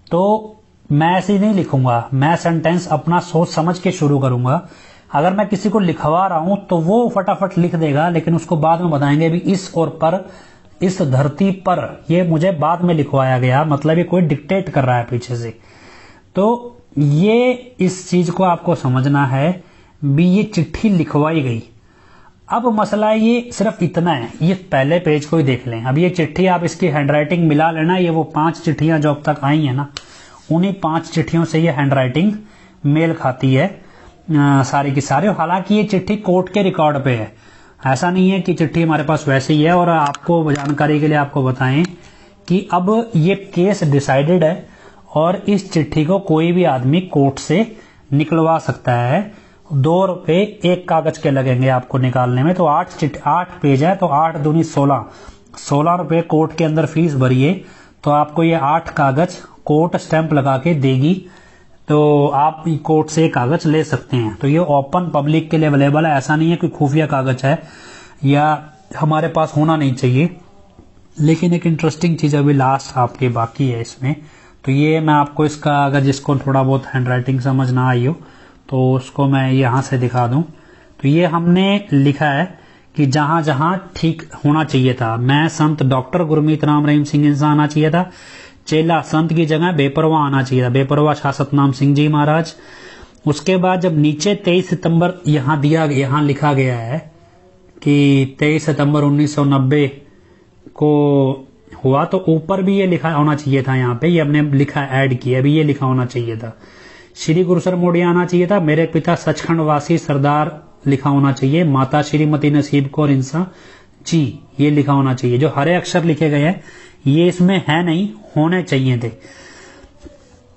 A: तो मैं ऐसे ही नहीं लिखूंगा, मैं सेंटेंस अपना सोच समझ के शुरू करूंगा। अगर मैं किसी को लिखवा रहा हूं तो वो फटाफट लिख देगा, लेकिन उसको बाद में बताएंगे भी इस और पर, इस धरती पर, ये मुझे बाद में लिखवाया गया, मतलब ये कोई डिक्टेट कर रहा है पीछे से। तो ये इस चीज को आपको समझना है भी, ये चिट्ठी लिखवाई गई। अब मसला ये सिर्फ इतना है, ये पहले पेज को ही देख लें। अब ये चिट्ठी आप इसकी हैंडराइटिंग मिला लेना, ये वो 5 चिट्ठियां जो अब तक आई है ना, उन्हीं 5 चिट्ठियों से ये हैंडराइटिंग मेल खाती है सारी की सारी। हालांकि ये चिट्ठी कोर्ट के रिकॉर्ड पे है, ऐसा नहीं है कि चिट्ठी हमारे पास वैसे ही है। और आपको जानकारी के लिए आपको बताएं कि अब ये केस डिसाइडेड है और इस चिट्ठी को कोई भी आदमी कोर्ट से निकलवा सकता है। 2 रुपए एक कागज के लगेंगे आपको निकालने में। तो 8 पेज है, तो 8 दूनी 16 रुपए कोर्ट के अंदर फीस भरिए, तो आपको ये 8 कागज कोर्ट स्टैंप लगा के देगी, तो आप कोर्ट से कागज ले सकते हैं। तो ये ओपन पब्लिक के लिए अवेलेबल है, ऐसा नहीं है कि खुफिया कागज है या हमारे पास होना नहीं चाहिए। लेकिन एक इंटरेस्टिंग चीज अभी लास्ट आपके बाकी है इसमें, तो ये मैं आपको इसका, अगर जिसको थोड़ा बहुत हैंडराइटिंग समझ ना आई हो तो उसको मैं यहां से दिखा दूं। तो ये हमने लिखा है कि जहां जहां ठीक होना चाहिए था, मैं संत डॉक्टर गुरमीत राम रहीम सिंह इंसान आना चाहिए था, चेला संत की जगह बेपरवाह आना चाहिए था, बेपरवाह शाह सतनाम सिंह जी महाराज। उसके बाद जब नीचे 23 सितंबर यहां लिखा गया है कि 23 सितंबर 1990 को हुआ, तो ऊपर भी ये लिखा होना चाहिए था। यहाँ पे ये हमने लिखा ऐड किया, अभी ये लिखा होना चाहिए था। श्री गुरुसर मोडिया आना चाहिए था, मेरे पिता सचखंड वासी सरदार लिखा होना चाहिए, माता श्रीमती नसीब कौर इंसान जी ये लिखा होना चाहिए। जो हरे अक्षर लिखे गए हैं ये इसमें है नहीं, होने चाहिए थे।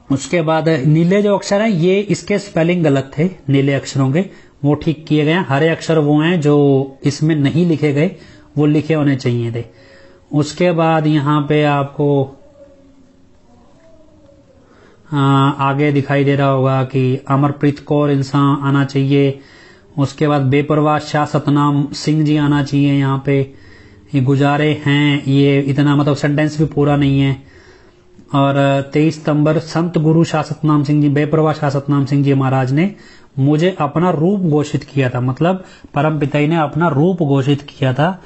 A: उसके बाद नीले जो अक्षर है ये इसके स्पेलिंग गलत थे, नीले अक्षरों के वो ठीक किए गए हैं। हरे अक्षर वो हैं जो इसमें नहीं लिखे गए, वो लिखे होने चाहिए थे। उसके बाद यहाँ पे आपको आगे दिखाई दे रहा होगा कि अमरप्रीत कौर इंसान आना चाहिए। उसके बाद बेपरवाह शाह सतनाम सिंह जी आना चाहिए। यहाँ पे ये गुजारे हैं, ये इतना मतलब सेंटेंस भी पूरा नहीं है। और 23 सितंबर संत गुरु शाह सतनाम सिंह जी, बेपरवाह शाह सतनाम सिंह जी महाराज ने मुझे अपना रूप घोषित किया था, मतलब परम पिता ने अपना रूप घोषित किया था,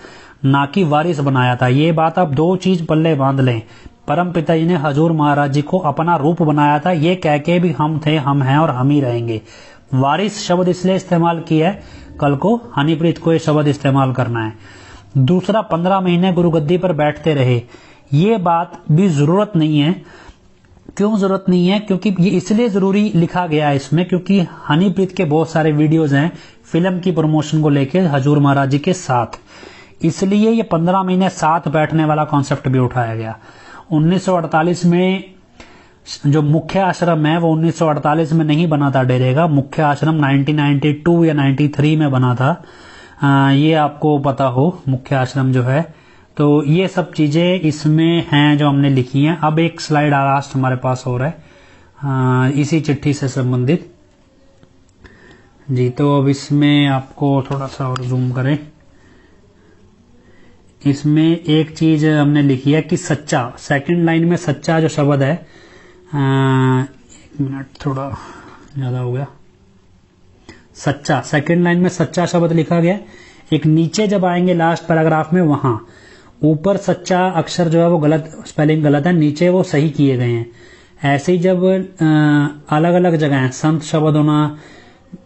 A: ना कि वारिस बनाया था। ये बात आप 2 चीज पल्ले बांध लें। परम पिता जी ने हजूर महाराज जी को अपना रूप बनाया था, ये कह के भी हम थे, हम हैं और हम ही रहेंगे। वारिस शब्द इसलिए इस्तेमाल किया है, कल को हनीप्रीत को ये शब्द इस्तेमाल करना है। दूसरा, 15 महीने गुरुगद्दी पर बैठते रहे, ये बात भी जरूरत नहीं है। क्यों जरूरत नहीं है? क्योंकि ये इसलिए जरूरी लिखा गया है इसमें क्योंकि हनीप्रीत के बहुत सारे वीडियोज हैं फिल्म की प्रमोशन को लेके हजूर महाराज जी के साथ, इसलिए ये 15 महीने साथ बैठने वाला कॉन्सेप्ट भी उठाया गया। 1948 में जो मुख्य आश्रम है वो 1948 में नहीं बना था डेरे का, मुख्य आश्रम 1992 या 93 में बना था। ये आपको पता हो मुख्य आश्रम जो है। तो ये सब चीजें इसमें हैं जो हमने लिखी हैं। अब एक स्लाइड लास्ट हमारे पास हो रहा है इसी चिट्ठी से संबंधित जी। तो अब इसमें आपको थोड़ा सा और जूम करें। इसमें एक चीज हमने लिखी है कि सच्चा, सेकंड लाइन में सच्चा जो शब्द है, 1 मिनट थोड़ा ज्यादा हो गया, सच्चा, सेकंड लाइन में सच्चा शब्द लिखा गया। एक नीचे जब आएंगे लास्ट पैराग्राफ में, वहां ऊपर सच्चा अक्षर जो है वो गलत, स्पेलिंग गलत है, नीचे वो सही किए गए हैं। ऐसे ही जब अलग अलग जगह संत शब्द होना,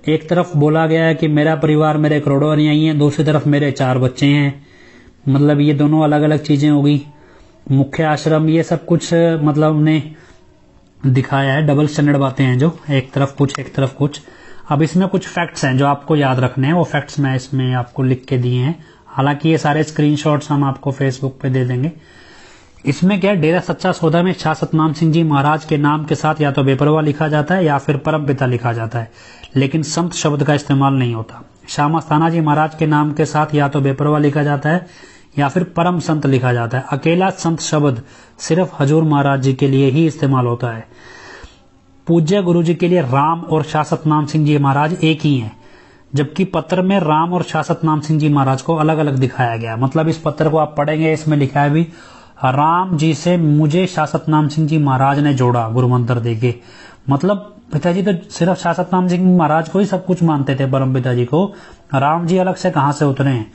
A: एक तरफ बोला गया है कि मेरा परिवार मेरे करोड़ों अन्यायी हैं, दूसरी तरफ मेरे 4 बच्चे हैं, मतलब ये दोनों अलग अलग चीजें होगी। मुख्य आश्रम, ये सब कुछ मतलब हमने दिखाया है। डबल स्टैंडर्ड बातें हैं जो एक तरफ कुछ एक तरफ कुछ। अब इसमें कुछ फैक्ट्स हैं जो आपको याद रखने हैं, वो फैक्ट्स मैं इसमें आपको लिख के दिए हैं। हालांकि ये सारे स्क्रीनशॉट्स हम आपको फेसबुक पे दे देंगे। इसमें क्या, डेरा सच्चा सौदा में शाह सतनाम सिंह जी महाराज के नाम के साथ या तो बेपरवाह लिखा जाता है या फिर परम पिता लिखा जाता है, लेकिन संत शब्द का इस्तेमाल नहीं होता। श्यामा तानाजी महाराज के नाम के साथ या तो बेपरवाह लिखा जाता है या फिर परम संत लिखा जाता है। अकेला संत शब्द सिर्फ हजूर महाराज जी के लिए ही इस्तेमाल होता है। पूज्य गुरु जी के लिए राम और शासत नाम सिंह जी महाराज एक ही हैं, जबकि पत्र में राम और शासत नाम सिंह जी महाराज को अलग अलग दिखाया गया। मतलब इस पत्र को आप पढ़ेंगे, इसमें लिखा है भी राम जी से मुझे शासत नाम सिंह जी महाराज ने जोड़ा गुरु मंत्र देके। मतलब पिताजी तो सिर्फ शासत नाम सिंह महाराज को ही सब कुछ मानते थे, परम पिताजी को। राम जी अलग से कहां से उतरे हैं?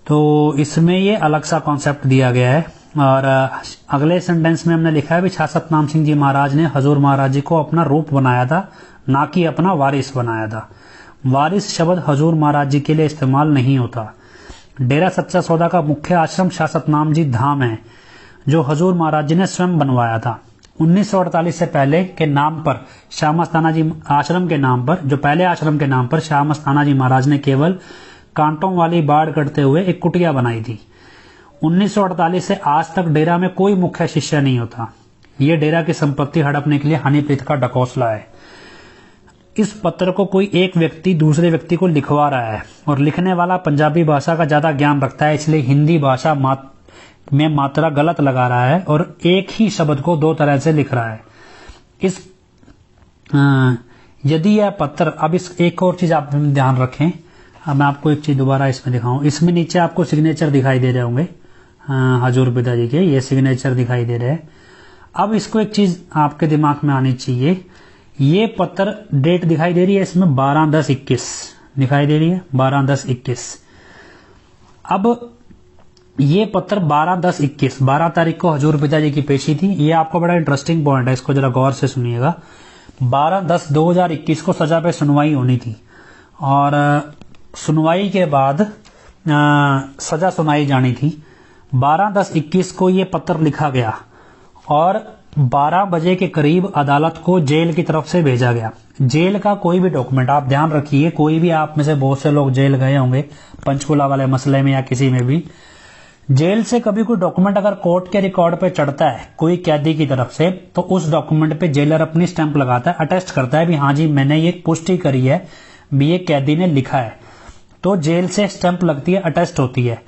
A: तो इसमें ये अलग सा कॉन्सेप्ट दिया गया है। और अगले सेंटेंस में हमने लिखा है भी शासत नाम सिंह जी महाराज ने हजूर महाराज जी को अपना रूप बनाया था, ना कि अपना वारिस बनाया था। वारिस शब्द हजूर महाराज जी के लिए इस्तेमाल नहीं होता। डेरा सच्चा सौदा का मुख्य आश्रम शासत नाम जी धाम है, जो हजूर महाराज जी ने स्वयं बनवाया था। 1948 से पहले के नाम पर श्यामा तानाजी आश्रम के नाम पर, जो पहले आश्रम के नाम पर श्यामा तानाजी महाराज ने केवल कांटों वाली बाढ़ करते हुए एक कुटिया बनाई थी। 1948 से आज तक डेरा में कोई मुख्य शिष्य नहीं होता। ये डेरा की संपत्ति हड़पने के लिए हनीप्रीत का डकौसला है। इस पत्र को कोई एक व्यक्ति दूसरे व्यक्ति को लिखवा रहा है और लिखने वाला पंजाबी भाषा का ज्यादा ज्ञान रखता है, इसलिए हिंदी भाषा में मात्रा गलत लगा रहा है और एक ही शब्द को दो तरह से लिख रहा है। यदि यह पत्र, अब इस एक और चीज आप ध्यान रखें, अब मैं आपको एक चीज दोबारा इसमें दिखाऊं। इसमें नीचे आपको सिग्नेचर दिखाई दे रहे होंगे हजूर पिताजी के, ये सिग्नेचर दिखाई दे रहे हैं। अब इसको एक चीज आपके दिमाग में आनी चाहिए, ये पत्र डेट दिखाई दे रही है इसमें 12/10/21 दिखाई दे रही है, 12/10/21। अब ये पत्र 12/10/21 12 तारीख को हजूर पिताजी की पेशी थी। ये आपको बड़ा इंटरेस्टिंग पॉइंट है, इसको जरा गौर से सुनिएगा। 12/10/2021 को सजा पे सुनवाई होनी थी और सुनवाई के बाद सजा सुनाई जानी थी। 12/10/21 को ये पत्र लिखा गया और 12 बजे के करीब अदालत को जेल की तरफ से भेजा गया। जेल का कोई भी डॉक्यूमेंट, आप ध्यान रखिए, कोई भी आप में से बहुत से लोग जेल गए होंगे पंचकुला वाले मसले में या किसी में भी, जेल से कभी कोई डॉक्यूमेंट अगर कोर्ट के रिकॉर्ड पे चढ़ता है कोई कैदी की तरफ से, तो उस डॉक्यूमेंट पे जेलर अपनी स्टैंप लगाता है, अटेस्ट करता है भी हाँ जी मैंने ये पुष्टि करी है भी ये कैदी ने लिखा है, तो जेल से स्टैंप लगती है, अटेस्ट होती है।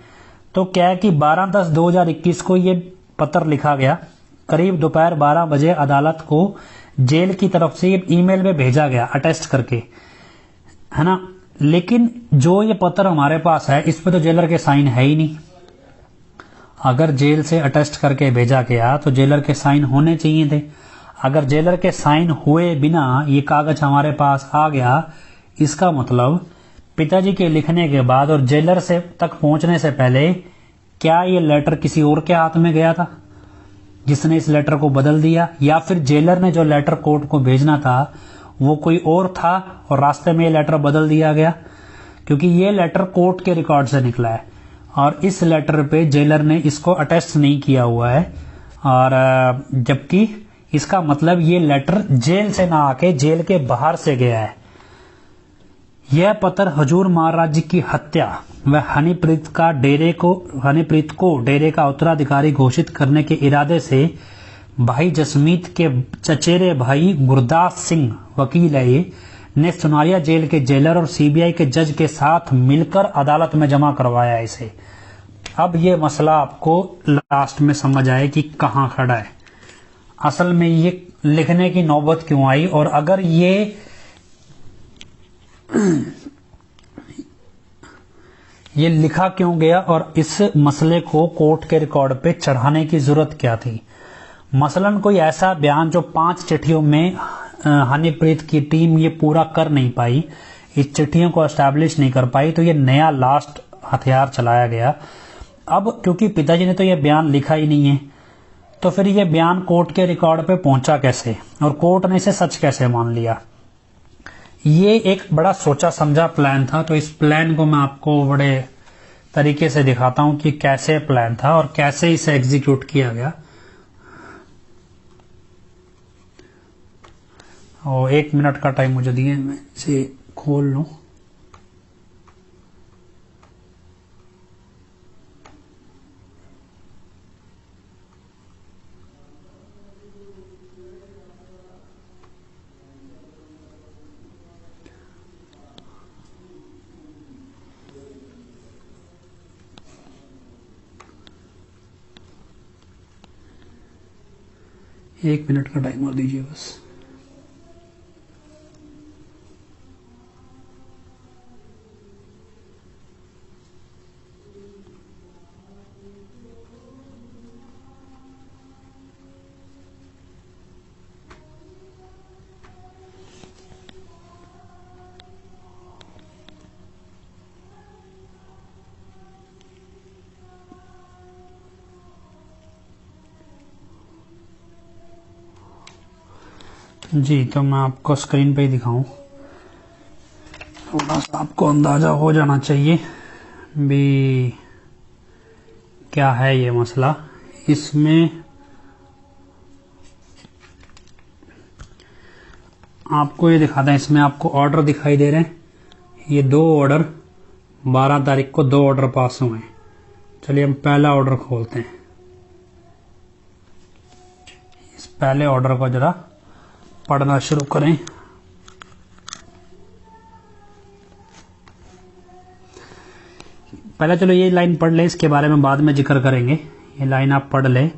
A: तो क्या है कि 12/10/2021 को ये पत्र लिखा गया, करीब दोपहर 12 बजे अदालत को जेल की तरफ से ईमेल में भेजा गया अटेस्ट करके, है ना। लेकिन जो ये पत्र हमारे पास है इस पे तो जेलर के साइन है ही नहीं। अगर जेल से अटेस्ट करके भेजा गया तो जेलर के साइन होने चाहिए थे। अगर जेलर के साइन हुए बिना ये कागज हमारे पास आ गया, इसका मतलब पिताजी के लिखने के बाद और जेलर से तक पहुंचने से पहले क्या ये लेटर किसी और के हाथ में गया था जिसने इस लेटर को बदल दिया, या फिर जेलर ने जो लेटर कोर्ट को भेजना था वो कोई और था और रास्ते में ये लेटर बदल दिया गया। क्योंकि ये लेटर कोर्ट के रिकॉर्ड से निकला है और इस लेटर पे जेलर ने इसको अटेस्ट नहीं किया हुआ है, और जबकि इसका मतलब ये लेटर जेल से ना आके जेल के बाहर से गया है। यह पत्र हजूर महाराज जी की हत्या व हनीप्रीत को डेरे का उत्तराधिकारी घोषित करने के इरादे से भाई जसमीत के चचेरे भाई गुरदास सिंह वकील है ये, ने सुनारिया जेल के जेलर और सीबीआई के जज के साथ मिलकर अदालत में जमा करवाया इसे। अब ये मसला आपको लास्ट में समझ आए कि कहां खड़ा है, असल में ये लिखने की नौबत क्यों आई, और अगर ये लिखा क्यों गया और इस मसले को कोर्ट के रिकॉर्ड पे चढ़ाने की जरूरत क्या थी। मसलन कोई ऐसा बयान जो 5 चिट्ठियों में हनीप्रीत की टीम ये पूरा कर नहीं पाई, इस चिट्ठियों को एस्टैब्लिश नहीं कर पाई, तो ये नया लास्ट हथियार चलाया गया। अब क्योंकि पिताजी ने तो ये बयान लिखा ही नहीं है, तो फिर ये बयान कोर्ट के रिकॉर्ड पे पहुंचा कैसे और कोर्ट ने इसे सच कैसे मान लिया। ये एक बड़ा सोचा समझा प्लान था। तो इस प्लान को मैं आपको बड़े तरीके से दिखाता हूं कि कैसे प्लान था और कैसे इसे एग्जीक्यूट किया गया। और 1 मिनट का टाइम मुझे दिए, मैं इसे खोल लूं। 1 मिनट का टाइमर दीजिए बस। जी, तो मैं आपको स्क्रीन पे ही दिखाऊं, थोड़ा सा आपको अंदाजा हो जाना चाहिए भी क्या है ये मसला। इसमें आपको ये दिखाते हैं, इसमें आपको ऑर्डर दिखाई दे रहे हैं, ये 2 ऑर्डर 12 तारीख को 2 ऑर्डर पास हुए हैं। चलिए हम पहला ऑर्डर खोलते हैं। इस पहले ऑर्डर को जरा पढ़ना शुरू करें। पहले चलो ये लाइन पढ़ लें, इसके बारे में बाद में जिक्र करेंगे। ये लाइन आप पढ़ लें।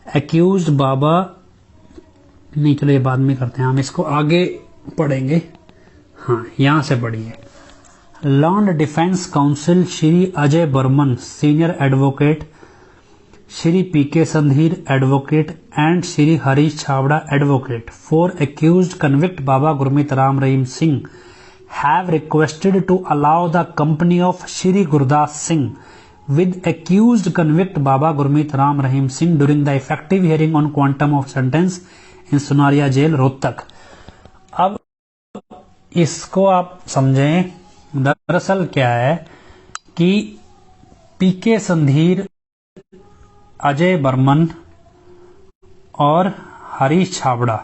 A: एक्यूज्ड बाबा, नहीं चलो ये बाद में करते हैं, हम इसको आगे पढ़ेंगे। हाँ, यहां से पढ़िए। Land defence council Shri Ajay Barman senior advocate, Shri PK Sandhir advocate and Shri Harish Chhabra advocate for accused convict Baba Gurmeet Ram Rahim Singh have requested to allow the company of Shri Gurdas Singh with accused convict Baba Gurmeet Ram Rahim Singh during the effective hearing on quantum of sentence in Sunaria jail Rohtak. अब इसको आप समझें, दरअसल क्या है कि पीके संधीर, अजय बर्मन और हरीश छाबड़ा,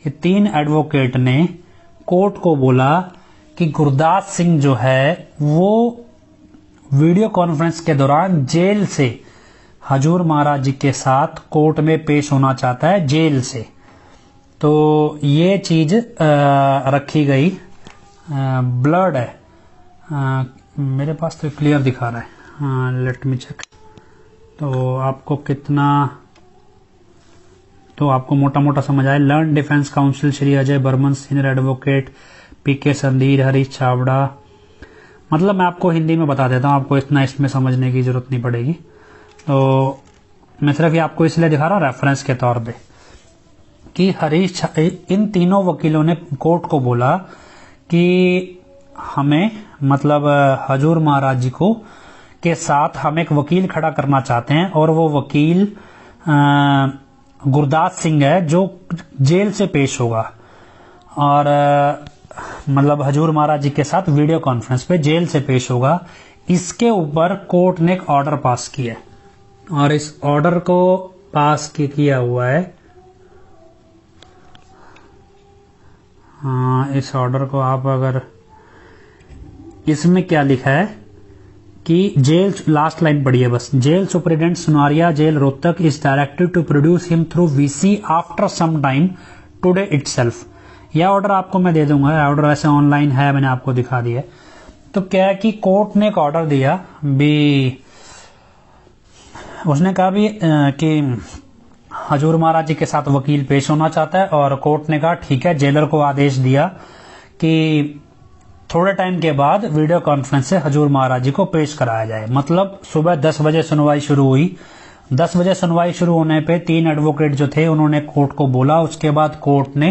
A: ये 3 एडवोकेट ने कोर्ट को बोला कि गुरदास सिंह जो है वो वीडियो कॉन्फ्रेंस के दौरान जेल से हजूर महाराज जी के साथ कोर्ट में पेश होना चाहता है, जेल से। तो ये चीज रखी गई। ब्लड है, मेरे पास तो क्लियर दिखा रहा है, लेट मी चेक। तो आपको कितना, तो आपको मोटा मोटा समझ आए। Land defence council Shri Ajay Barman senior advocate, PK Sandhir, Harish Chhabra, मतलब मैं आपको हिंदी में बता देता हूं, आपको इतना इसमें समझने की जरूरत नहीं पड़ेगी। तो मैं सिर्फ ये आपको इसलिए दिखा रहा हूं रेफरेंस के तौर पे कि इन तीनों वकीलों ने कोर्ट को बोला कि हमें, मतलब हजूर महाराज जी को के साथ हम एक वकील खड़ा करना चाहते हैं, और वो वकील गुरदास सिंह है जो जेल से पेश होगा, और मतलब हजूर महाराज जी के साथ वीडियो कॉन्फ्रेंस पे जेल से पेश होगा। इसके ऊपर कोर्ट ने एक ऑर्डर पास किया, और इस ऑर्डर को पास किया हुआ है। हाँ, इस ऑर्डर को आप अगर, इसमें क्या लिखा है कि जेल, लास्ट लाइन पढ़िए बस। Jail superintendent Sunaria jail Rohtak is directed to produce him through VC after some time today itself. यह ऑर्डर आपको मैं दे दूंगा, ऑर्डर वैसे ऑनलाइन है, मैंने आपको दिखा दिया। तो क्या है कि कोर्ट ने एक ऑर्डर दिया भी, उसने कहा भी कि हजूर महाराज जी के साथ वकील पेश होना चाहता है, और कोर्ट ने कहा ठीक है। जेलर को आदेश दिया कि थोड़े टाइम के बाद वीडियो कॉन्फ्रेंस से हजूर महाराज जी को पेश कराया जाए। मतलब सुबह 10 बजे सुनवाई शुरू हुई। 10 बजे सुनवाई शुरू होने पे 3 एडवोकेट जो थे उन्होंने कोर्ट को बोला, उसके बाद कोर्ट ने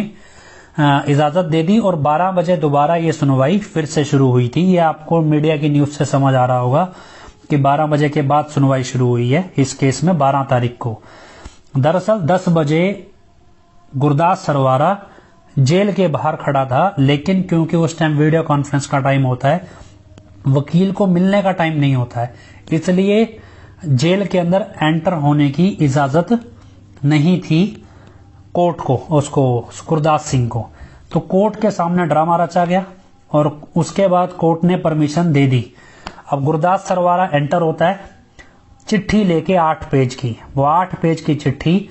A: इजाजत दे दी, और 12 बजे दोबारा ये सुनवाई फिर से शुरू हुई थी। ये आपको मीडिया की न्यूज से समझ आ रहा होगा कि 12 बजे के बाद सुनवाई शुरू हुई है इस केस में 12 तारीख को। दरअसल 10 बजे गुरदास सरवारा जेल के बाहर खड़ा था, लेकिन क्योंकि उस टाइम वीडियो कॉन्फ्रेंस का टाइम होता है, वकील को मिलने का टाइम नहीं होता है, इसलिए जेल के अंदर एंटर होने की इजाजत नहीं थी कोर्ट को, उसको गुरदास सिंह को। तो कोर्ट के सामने ड्रामा रचा गया, और उसके बाद कोर्ट ने परमिशन दे दी। अब गुरदास सरवारा एंटर होता है चिट्ठी लेके 8 पेज की। वो 8 पेज की चिट्ठी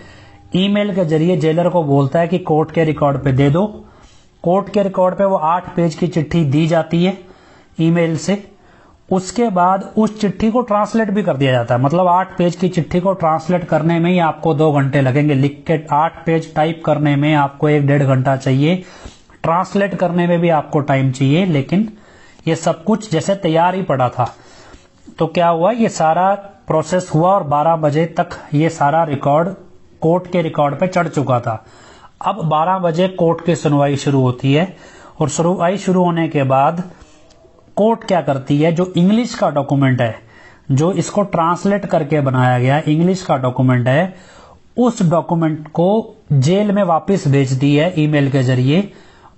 A: ईमेल के जरिए जेलर को बोलता है कि कोर्ट के रिकॉर्ड पे दे दो। कोर्ट के रिकॉर्ड पे वो 8 पेज की चिट्ठी दी जाती है ईमेल से। उसके बाद उस चिट्ठी को ट्रांसलेट भी कर दिया जाता है। मतलब 8 पेज की चिट्ठी को ट्रांसलेट करने में ही आपको 2 घंटे लगेंगे। लिख के 8 पेज टाइप करने में आपको 1-1.5 घंटा चाहिए, ट्रांसलेट करने में भी आपको टाइम चाहिए। लेकिन ये सब कुछ जैसे तैयार ही पड़ा था। तो क्या हुआ, ये सारा प्रोसेस हुआ और 12 बजे तक ये सारा रिकॉर्ड कोर्ट के रिकॉर्ड पे चढ़ चुका था। अब 12 बजे कोर्ट की सुनवाई शुरू होती है और सुनवाई शुरू होने के बाद कोर्ट क्या करती है, जो इंग्लिश का डॉक्यूमेंट है, जो इसको ट्रांसलेट करके बनाया गया इंग्लिश का डॉक्यूमेंट है, उस डॉक्यूमेंट को जेल में वापस भेजती है ईमेल के जरिए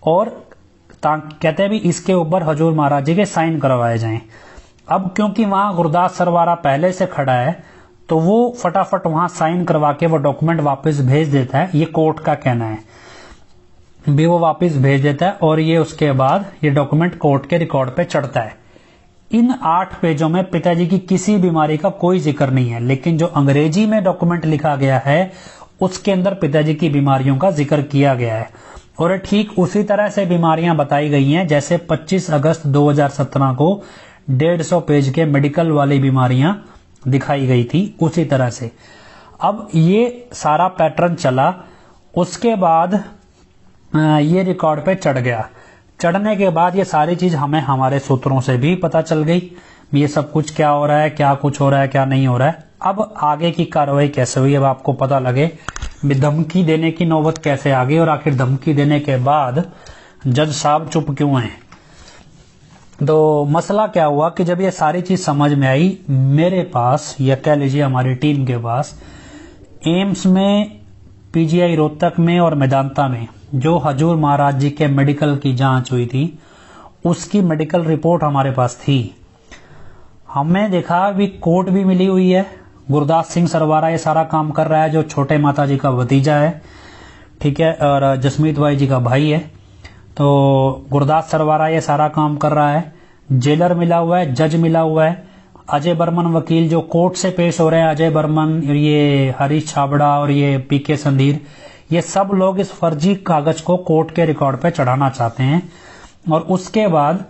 A: और कहते हैं भी इसके ऊपर हजूर महाराज जी के साइन करवाए जाएं। अब क्योंकि वहां गुरदास सरवारा पहले से खड़ा है तो वो फटाफट वहां साइन करवा के वो डॉक्यूमेंट वापस भेज देता है। ये कोर्ट का कहना है भी, वो वापस भेज देता है और ये उसके बाद ये डॉक्यूमेंट कोर्ट के रिकॉर्ड पे चढ़ता है। इन 8 पेजों में पिताजी की किसी बीमारी का कोई जिक्र नहीं है, लेकिन जो अंग्रेजी में डॉक्यूमेंट लिखा गया है उसके अंदर पिताजी की बीमारियों का जिक्र किया गया है और ठीक उसी तरह से बीमारियां बताई गई हैं जैसे 25 अगस्त 2017 को 150 पेज के मेडिकल वाली बीमारियां दिखाई गई थी, उसी तरह से। अब ये सारा पैटर्न चला, उसके बाद ये रिकॉर्ड पे चढ़ गया। चढ़ने के बाद ये सारी चीज हमें हमारे सूत्रों से भी पता चल गई, ये सब कुछ क्या हो रहा है, क्या कुछ हो रहा है, क्या नहीं हो रहा है। अब आगे की कार्रवाई कैसे हुई, अब आपको पता लगे धमकी देने की नौबत कैसे आ गई और आखिर धमकी देने के बाद जज साहब चुप क्यों हैं। तो मसला क्या हुआ कि जब ये सारी चीज समझ में आई, मेरे पास या कह लीजिए हमारी टीम के पास एम्स में, पीजीआई रोहतक में और मेदांता में जो हजूर महाराज जी के मेडिकल की जांच हुई थी उसकी मेडिकल रिपोर्ट हमारे पास थी। हमने देखा भी कोर्ट भी मिली हुई है, गुरदास सिंह सरवारा ये सारा काम कर रहा है जो छोटे माता जी का भतीजा है, ठीक है, और जसमीत भाई जी का भाई है। तो गुरदास सरवारा ये सारा काम कर रहा है, जेलर मिला हुआ है, जज मिला हुआ है, अजय बर्मन वकील जो कोर्ट से पेश हो रहे हैं, अजय बर्मन, ये हरीश छाबड़ा और ये पीके संधीर, ये सब लोग इस फर्जी कागज को कोर्ट के रिकॉर्ड पे चढ़ाना चाहते हैं और उसके बाद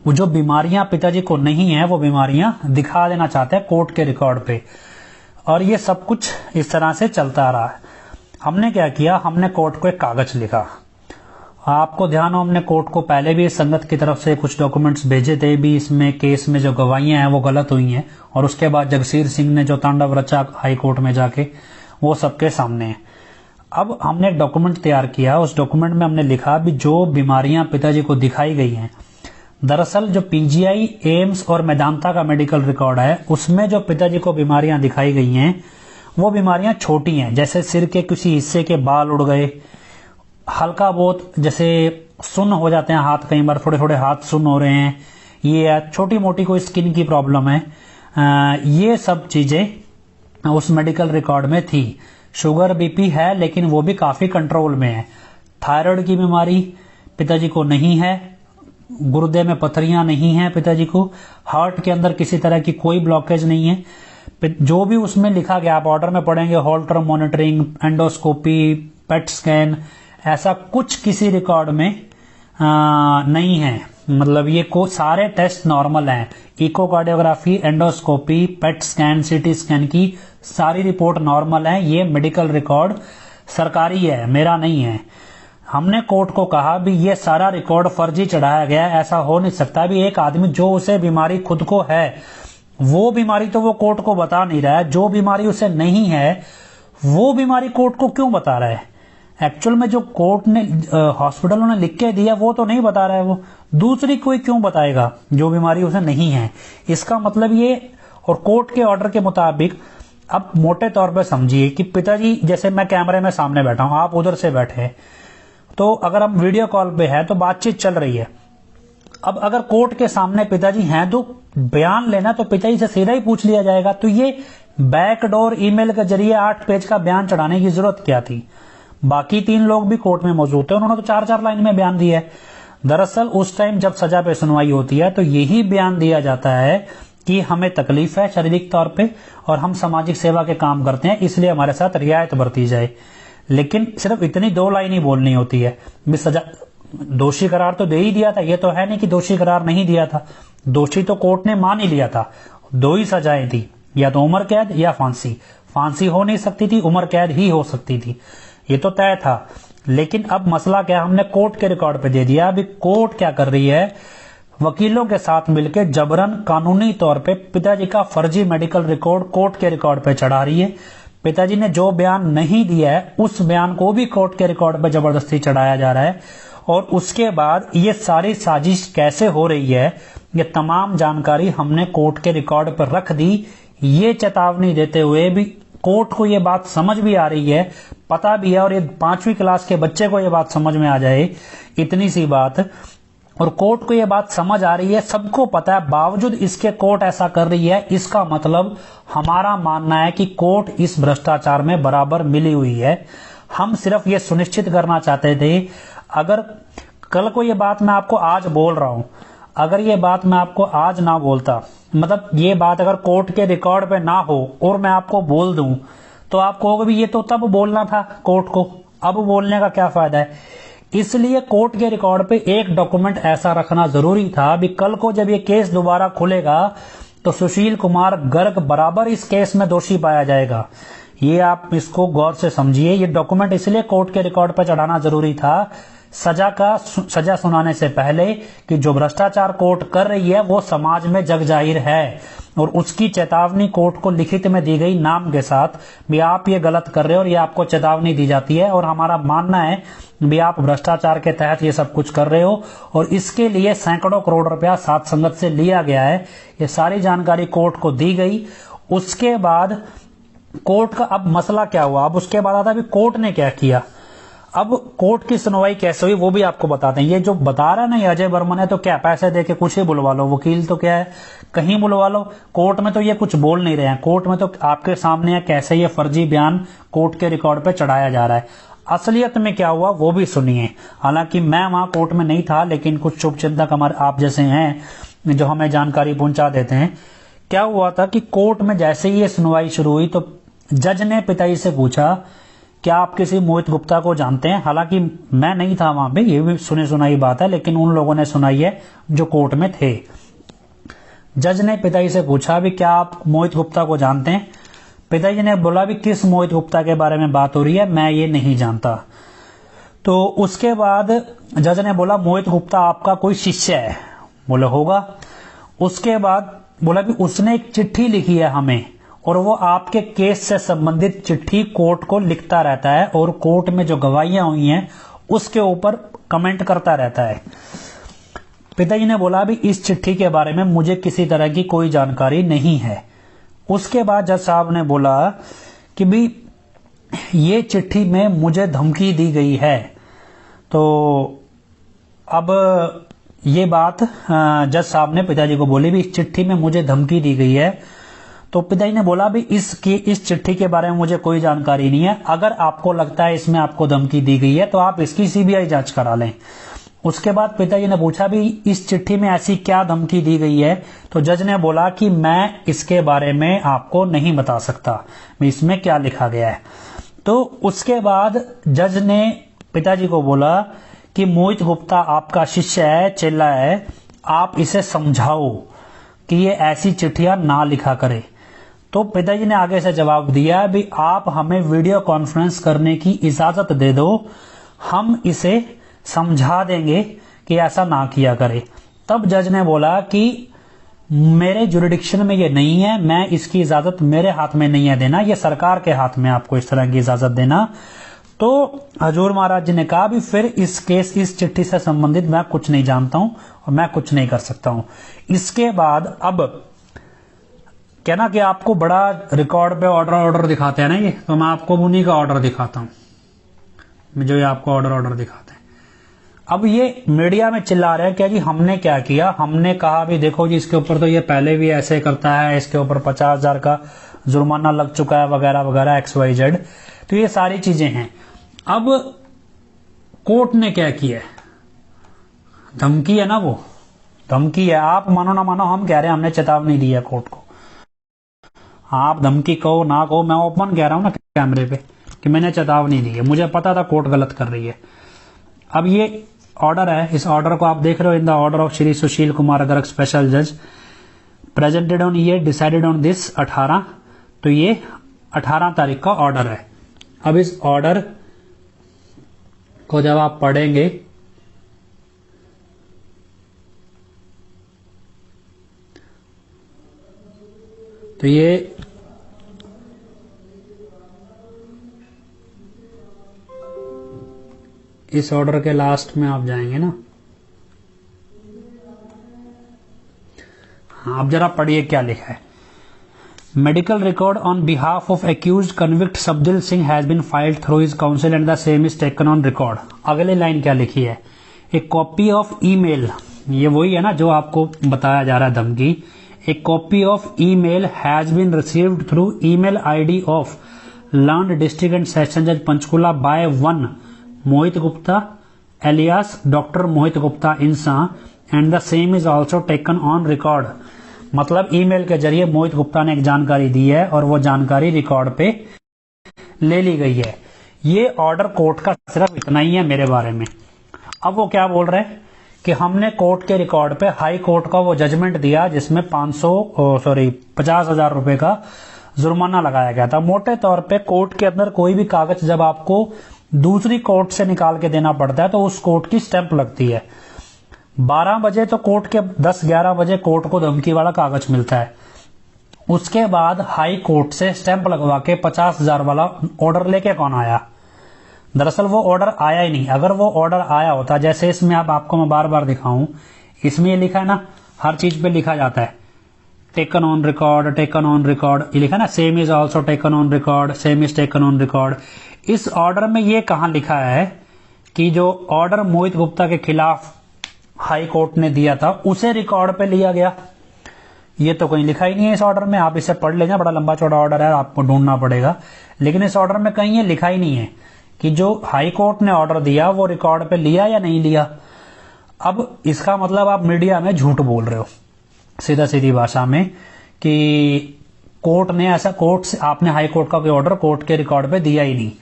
A: वो जो बीमारियां पिताजी को नहीं है वो बीमारियां दिखा देना चाहते हैं कोर्ट के रिकॉर्ड पे। और ये सब कुछ इस तरह से चलता रहा। हमने क्या किया, हमने कोर्ट को एक कागज लिखा। आपको ध्यान हो, हमने कोर्ट को पहले भी संगत की तरफ से कुछ डॉक्यूमेंट्स भेजे थे भी, इसमें केस में जो गवाहियां हैं वो गलत हुई हैं और उसके बाद जगसीर सिंह ने जो तांडव रचा हाई कोर्ट में जाके, वो सबके सामने है। अब हमने एक डॉक्यूमेंट तैयार किया, उस डॉक्यूमेंट में हमने लिखा भी जो बीमारियां पिताजी को दिखाई गई हैं, दरअसल जो पीजीआई, एम्स और मेदांता का मेडिकल रिकॉर्ड है उसमें जो पिताजी को बीमारियां दिखाई गई हैं वो बीमारियां छोटी हैं, जैसे सिर के किसी हिस्से के बाल उड़ गए, हल्का बहुत जैसे सुन्न हो जाते हैं हाथ, कई बार थोड़े थोड़े हाथ सुन्न हो रहे हैं, ये छोटी मोटी कोई स्किन की प्रॉब्लम है, ये सब चीजें उस मेडिकल रिकॉर्ड में थी। शुगर बीपी है लेकिन वो भी काफी कंट्रोल में है। थायराइड की बीमारी पिताजी को नहीं है, गुर्दे में पथरियां नहीं है पिताजी को, हार्ट के अंदर किसी तरह की कोई ब्लॉकेज नहीं है। जो भी उसमें लिखा गया आप ऑर्डर में पढ़ेंगे, hold term monitoring, endoscopy, PET scan, ऐसा कुछ किसी रिकॉर्ड में नहीं है। मतलब ये को सारे टेस्ट नॉर्मल हैं, echocardiography, endoscopy, PET scan, CT scan की सारी रिपोर्ट नॉर्मल है। ये मेडिकल रिकॉर्ड सरकारी है, मेरा नहीं है। हमने कोर्ट को कहा भी ये सारा रिकॉर्ड फर्जी चढ़ाया गया है, ऐसा हो नहीं सकता भी एक आदमी जो उसे बीमारी खुद को है वो बीमारी तो वो कोर्ट को बता नहीं रहा है, जो बीमारी उसे नहीं है वो बीमारी कोर्ट को क्यों बता रहा है। एक्चुअल में जो कोर्ट ने हॉस्पिटलों ने लिख के दिया वो तो नहीं बता रहा है, वो दूसरी कोई क्यों बताएगा जो बीमारी उसे नहीं है। इसका मतलब ये, और कोर्ट के ऑर्डर के मुताबिक अब मोटे तौर पर समझिए कि पिताजी, जैसे मैं कैमरे में सामने बैठा हूं, आप उधर से बैठे हैं, तो अगर हम वीडियो कॉल पे है तो बातचीत चल रही है। अब अगर कोर्ट के सामने पिताजी हैं तो बयान लेना तो पिताजी से सीधा ही पूछ लिया जाएगा, तो ये बैकडोर ईमेल के जरिए 8 पेज का बयान चढ़ाने की जरूरत क्या थी। बाकी 3 लोग भी कोर्ट में मौजूद थे, उन्होंने तो 4-4 लाइन में बयान दिया है। दरअसल उस टाइम जब सजा पे सुनवाई होती है तो यही बयान दिया जाता है कि हमें तकलीफ है शारीरिक तौर पे और हम सामाजिक सेवा के काम करते हैं, इसलिए हमारे साथ रियायत बरती जाए। लेकिन सिर्फ इतनी 2 लाइन ही बोलनी होती है। सजा दोषी करार तो दे ही दिया था, ये तो है नहीं कि दोषी करार नहीं दिया था। दोषी तो कोर्ट ने मान ही लिया था, 2 ही सजाएं थी, या तो उम्र कैद या फांसी। फांसी हो नहीं सकती थी, उम्र कैद ही हो सकती थी, ये तो तय था। लेकिन अब मसला क्या, हमने कोर्ट के रिकॉर्ड पे दे दिया। अभी कोर्ट क्या कर रही है, वकीलों के साथ मिलकर जबरन कानूनी तौर पे पिताजी का फर्जी मेडिकल रिकॉर्ड कोर्ट के रिकॉर्ड पे चढ़ा रही है। पिताजी ने जो बयान नहीं दिया है उस बयान को भी कोर्ट के रिकॉर्ड पे जबरदस्ती चढ़ाया जा रहा है। और उसके बाद ये सारी साजिश कैसे हो रही है, ये तमाम जानकारी हमने कोर्ट के रिकॉर्ड पर रख दी, ये चेतावनी देते हुए भी कोर्ट को ये बात समझ भी आ रही है, पता भी है, और ये 5वीं क्लास के बच्चे को ये बात समझ में आ जाए, इतनी सी बात, और कोर्ट को ये बात समझ आ रही है, सबको पता है, बावजूद इसके कोर्ट ऐसा कर रही है। इसका मतलब हमारा मानना है कि कोर्ट इस भ्रष्टाचार में बराबर मिली हुई है। हम सिर्फ ये सुनिश्चित करना चाहते थे, अगर कल को ये बात मैं आपको आज बोल रहा हूं, अगर ये बात मैं आपको आज ना बोलता, मतलब ये बात अगर कोर्ट के रिकॉर्ड पे ना हो और मैं आपको बोल दूं, तो आप कहोगे भी ये तो तब बोलना था कोर्ट को, अब बोलने का क्या फायदा है। इसलिए कोर्ट के रिकॉर्ड पे एक डॉक्यूमेंट ऐसा रखना जरूरी था, भी कल को जब ये केस दोबारा खुलेगा तो सुशील कुमार गर्ग बराबर इस केस में दोषी पाया जाएगा। ये आप इसको गौर से समझिए। ये डॉक्यूमेंट इसलिए कोर्ट के रिकॉर्ड पर चढ़ाना जरूरी था, सजा सुनाने से पहले, कि जो भ्रष्टाचार कोर्ट कर रही है वो समाज में जग जाहिर है, और उसकी चेतावनी कोर्ट को लिखित में दी गई नाम के साथ भी आप ये गलत कर रहे हो, और ये आपको चेतावनी दी जाती है, और हमारा मानना है भी आप भ्रष्टाचार के तहत ये सब कुछ कर रहे हो, और इसके लिए सैकड़ों करोड़ रुपया साध संगत से लिया गया है। ये सारी जानकारी कोर्ट को दी गई। उसके बाद कोर्ट का अब मसला क्या हुआ, अब उसके बाद आता है कोर्ट ने क्या किया। अब कोर्ट की सुनवाई कैसे हुई वो भी आपको बताते हैं। ये जो बता रहा है ना ये अजय वर्मन है, तो क्या पैसे देके कुछ ही बुलवा लो, वकील तो क्या है कहीं बुलवा लो, कोर्ट में तो ये कुछ बोल नहीं रहे हैं। कोर्ट में तो आपके सामने है कैसे ये फर्जी बयान कोर्ट के रिकॉर्ड पे चढ़ाया जा रहा है। असलियत में क्या हुआ वो भी सुनिए। हालांकि मैं वहां कोर्ट में नहीं था, लेकिन कुछ शुभचिंतक हमारे आप जैसे हैं जो हमें जानकारी पहुंचा देते हैं। क्या हुआ था कि कोर्ट में जैसे ही ये सुनवाई शुरू हुई तो जज ने पिताजी से पूछा, क्या आप किसी मोहित गुप्ता को जानते हैं। हालांकि मैं नहीं था वहां पे, ये भी सुनी सुनाई बात है, लेकिन उन लोगों ने सुनाई है जो कोर्ट में थे। जज ने पिताजी से पूछा भी क्या आप मोहित गुप्ता को जानते हैं। पिताजी ने बोला भी किस मोहित गुप्ता के बारे में बात हो रही है, मैं ये नहीं जानता। तो उसके बाद जज ने बोला मोहित गुप्ता आपका कोई शिष्य है। बोले होगा। उसके बाद बोला भी उसने एक चिट्ठी लिखी है हमें, और वो आपके केस से संबंधित चिट्ठी कोर्ट को लिखता रहता है, और कोर्ट में जो गवाहियां हुई हैं उसके ऊपर कमेंट करता रहता है। पिताजी ने बोला भी इस चिट्ठी के बारे में मुझे किसी तरह की कोई जानकारी नहीं है। उसके बाद जज साहब ने बोला कि भी ये चिट्ठी में मुझे धमकी दी गई है। तो अब ये बात जज साहब ने पिताजी को बोली भी इस चिट्ठी में मुझे धमकी दी गई है। तो पिताजी ने बोला भी इस चिट्ठी के बारे में मुझे कोई जानकारी नहीं है, अगर आपको लगता है इसमें आपको धमकी दी गई है तो आप इसकी सीबीआई जांच करा लें। उसके बाद पिताजी ने पूछा भी इस चिट्ठी में ऐसी क्या धमकी दी गई है। तो जज ने बोला कि मैं इसके बारे में आपको नहीं बता सकता, इसमें क्या लिखा गया है। तो उसके बाद जज ने पिताजी को बोला कि मोहित गुप्ता आपका शिष्य है, चेला है, आप इसे समझाओ कि ये ऐसी चिट्ठियां ना लिखा करे। तो पिताजी ने आगे से जवाब दिया भी आप हमें वीडियो कॉन्फ्रेंस करने की इजाजत दे दो, हम इसे समझा देंगे कि ऐसा ना किया करे। तब जज ने बोला कि मेरे जुरिडिक्शन में ये नहीं है, मैं इसकी इजाजत मेरे हाथ में नहीं है देना, ये सरकार के हाथ में आपको इस तरह की इजाजत देना। तो हजूर महाराज जी ने कहा भी फिर इस चिट्ठी से संबंधित मैं कुछ नहीं जानता हूं और मैं कुछ नहीं कर सकता हूं। इसके बाद अब कहना कि आपको बड़ा रिकॉर्ड पे ऑर्डर दिखाते हैं ना ये, तो मैं आपको उन्हीं का ऑर्डर दिखाता हूं जो ये आपको ऑर्डर दिखाते हैं। अब ये मीडिया में चिल्ला रहे हैं क्या जी हमने क्या किया, हमने कहा भी देखो जी इसके ऊपर तो ये पहले भी ऐसे करता है, इसके ऊपर 50,000 का जुर्माना लग चुका है वगैरह वगैरह XYZ। तो ये सारी चीजें हैं। अब कोर्ट ने क्या किया, धमकी है ना, वो धमकी है। आप मानो ना मानो, हम कह रहे हैं हमने चेतावनी दी है कोर्ट को। आप धमकी कहो ना कहो, मैं ओपन कह रहा हूं ना कैमरे पे कि मैंने चेतावनी दी है, मुझे पता था कोर्ट गलत कर रही है। अब ये ऑर्डर है, इस ऑर्डर को आप देख रहे हो, in the order of Shri Sushil Kumar Garg special जज प्रेजेंटेड ऑन ये डिसाइडेड ऑन दिस 18, तो ये 18 तारीख का ऑर्डर है। अब इस ऑर्डर को जब आप पढ़ेंगे तो ये इस ऑर्डर के लास्ट में आप जाएंगे ना, हाँ आप जरा पढ़िए क्या लिखा है। Medical record on behalf of accused convict Sabdil Singh has been filed through his council and the same is taken on record. अगली लाइन क्या लिखी है, ए कॉपी ऑफ ईमेल, ये वही है ना जो आपको बताया जा रहा है धमकी। A copy of email has been received through email ID of learned district and session जज Panchkula by 1 Mohit Gupta alias doctor Mohit Gupta Insa and the same is also taken on record. मतलब ईमेल के जरिए मोहित गुप्ता ने एक जानकारी दी है और वो जानकारी रिकॉर्ड पे ले ली गई है। ये ऑर्डर कोर्ट का सिर्फ इतना ही है मेरे बारे में। अब वो क्या बोल रहे हैं कि हमने कोर्ट के रिकॉर्ड पे हाई कोर्ट का वो जजमेंट दिया जिसमें 50,000 रुपए का जुर्माना लगाया गया था। मोटे तौर पे कोर्ट के अंदर कोई भी कागज जब आपको दूसरी कोर्ट से निकाल के देना पड़ता है तो उस कोर्ट की स्टैंप लगती है। 12 बजे तो कोर्ट के 10-11 बजे कोर्ट को धमकी वाला कागज मिलता है। उसके बाद हाई कोर्ट से स्टैंप लगवा के 50,000 वाला ऑर्डर लेके कौन आया? दरअसल वो ऑर्डर आया ही नहीं। अगर वो ऑर्डर आया होता, जैसे इसमें अब आपको मैं बार बार दिखाऊं, इसमें ये लिखा है ना, हर चीज पे लिखा जाता है taken on record, taken on record, ये लिखा है ना, same is also taken on record, same is taken on record. इस ऑर्डर में ये कहां लिखा है कि जो ऑर्डर मोहित गुप्ता के खिलाफ हाई कोर्ट ने दिया था उसे रिकॉर्ड पे लिया गया? ये तो कहीं लिखा ही नहीं है इस ऑर्डर में। आप इसे पढ़ लेना, बड़ा लंबा चौड़ा ऑर्डर है, आपको ढूंढना पड़ेगा, लेकिन इस ऑर्डर में कहीं ये लिखा ही नहीं है कि जो हाई कोर्ट ने ऑर्डर दिया वो रिकॉर्ड पे लिया या नहीं लिया। अब इसका मतलब आप मीडिया में झूठ बोल रहे हो, सीधा सीधी भाषा में, कि कोर्ट ने ऐसा, कोर्ट से आपने हाई कोर्ट का कोई ऑर्डर कोर्ट के रिकॉर्ड पे दिया ही नहीं।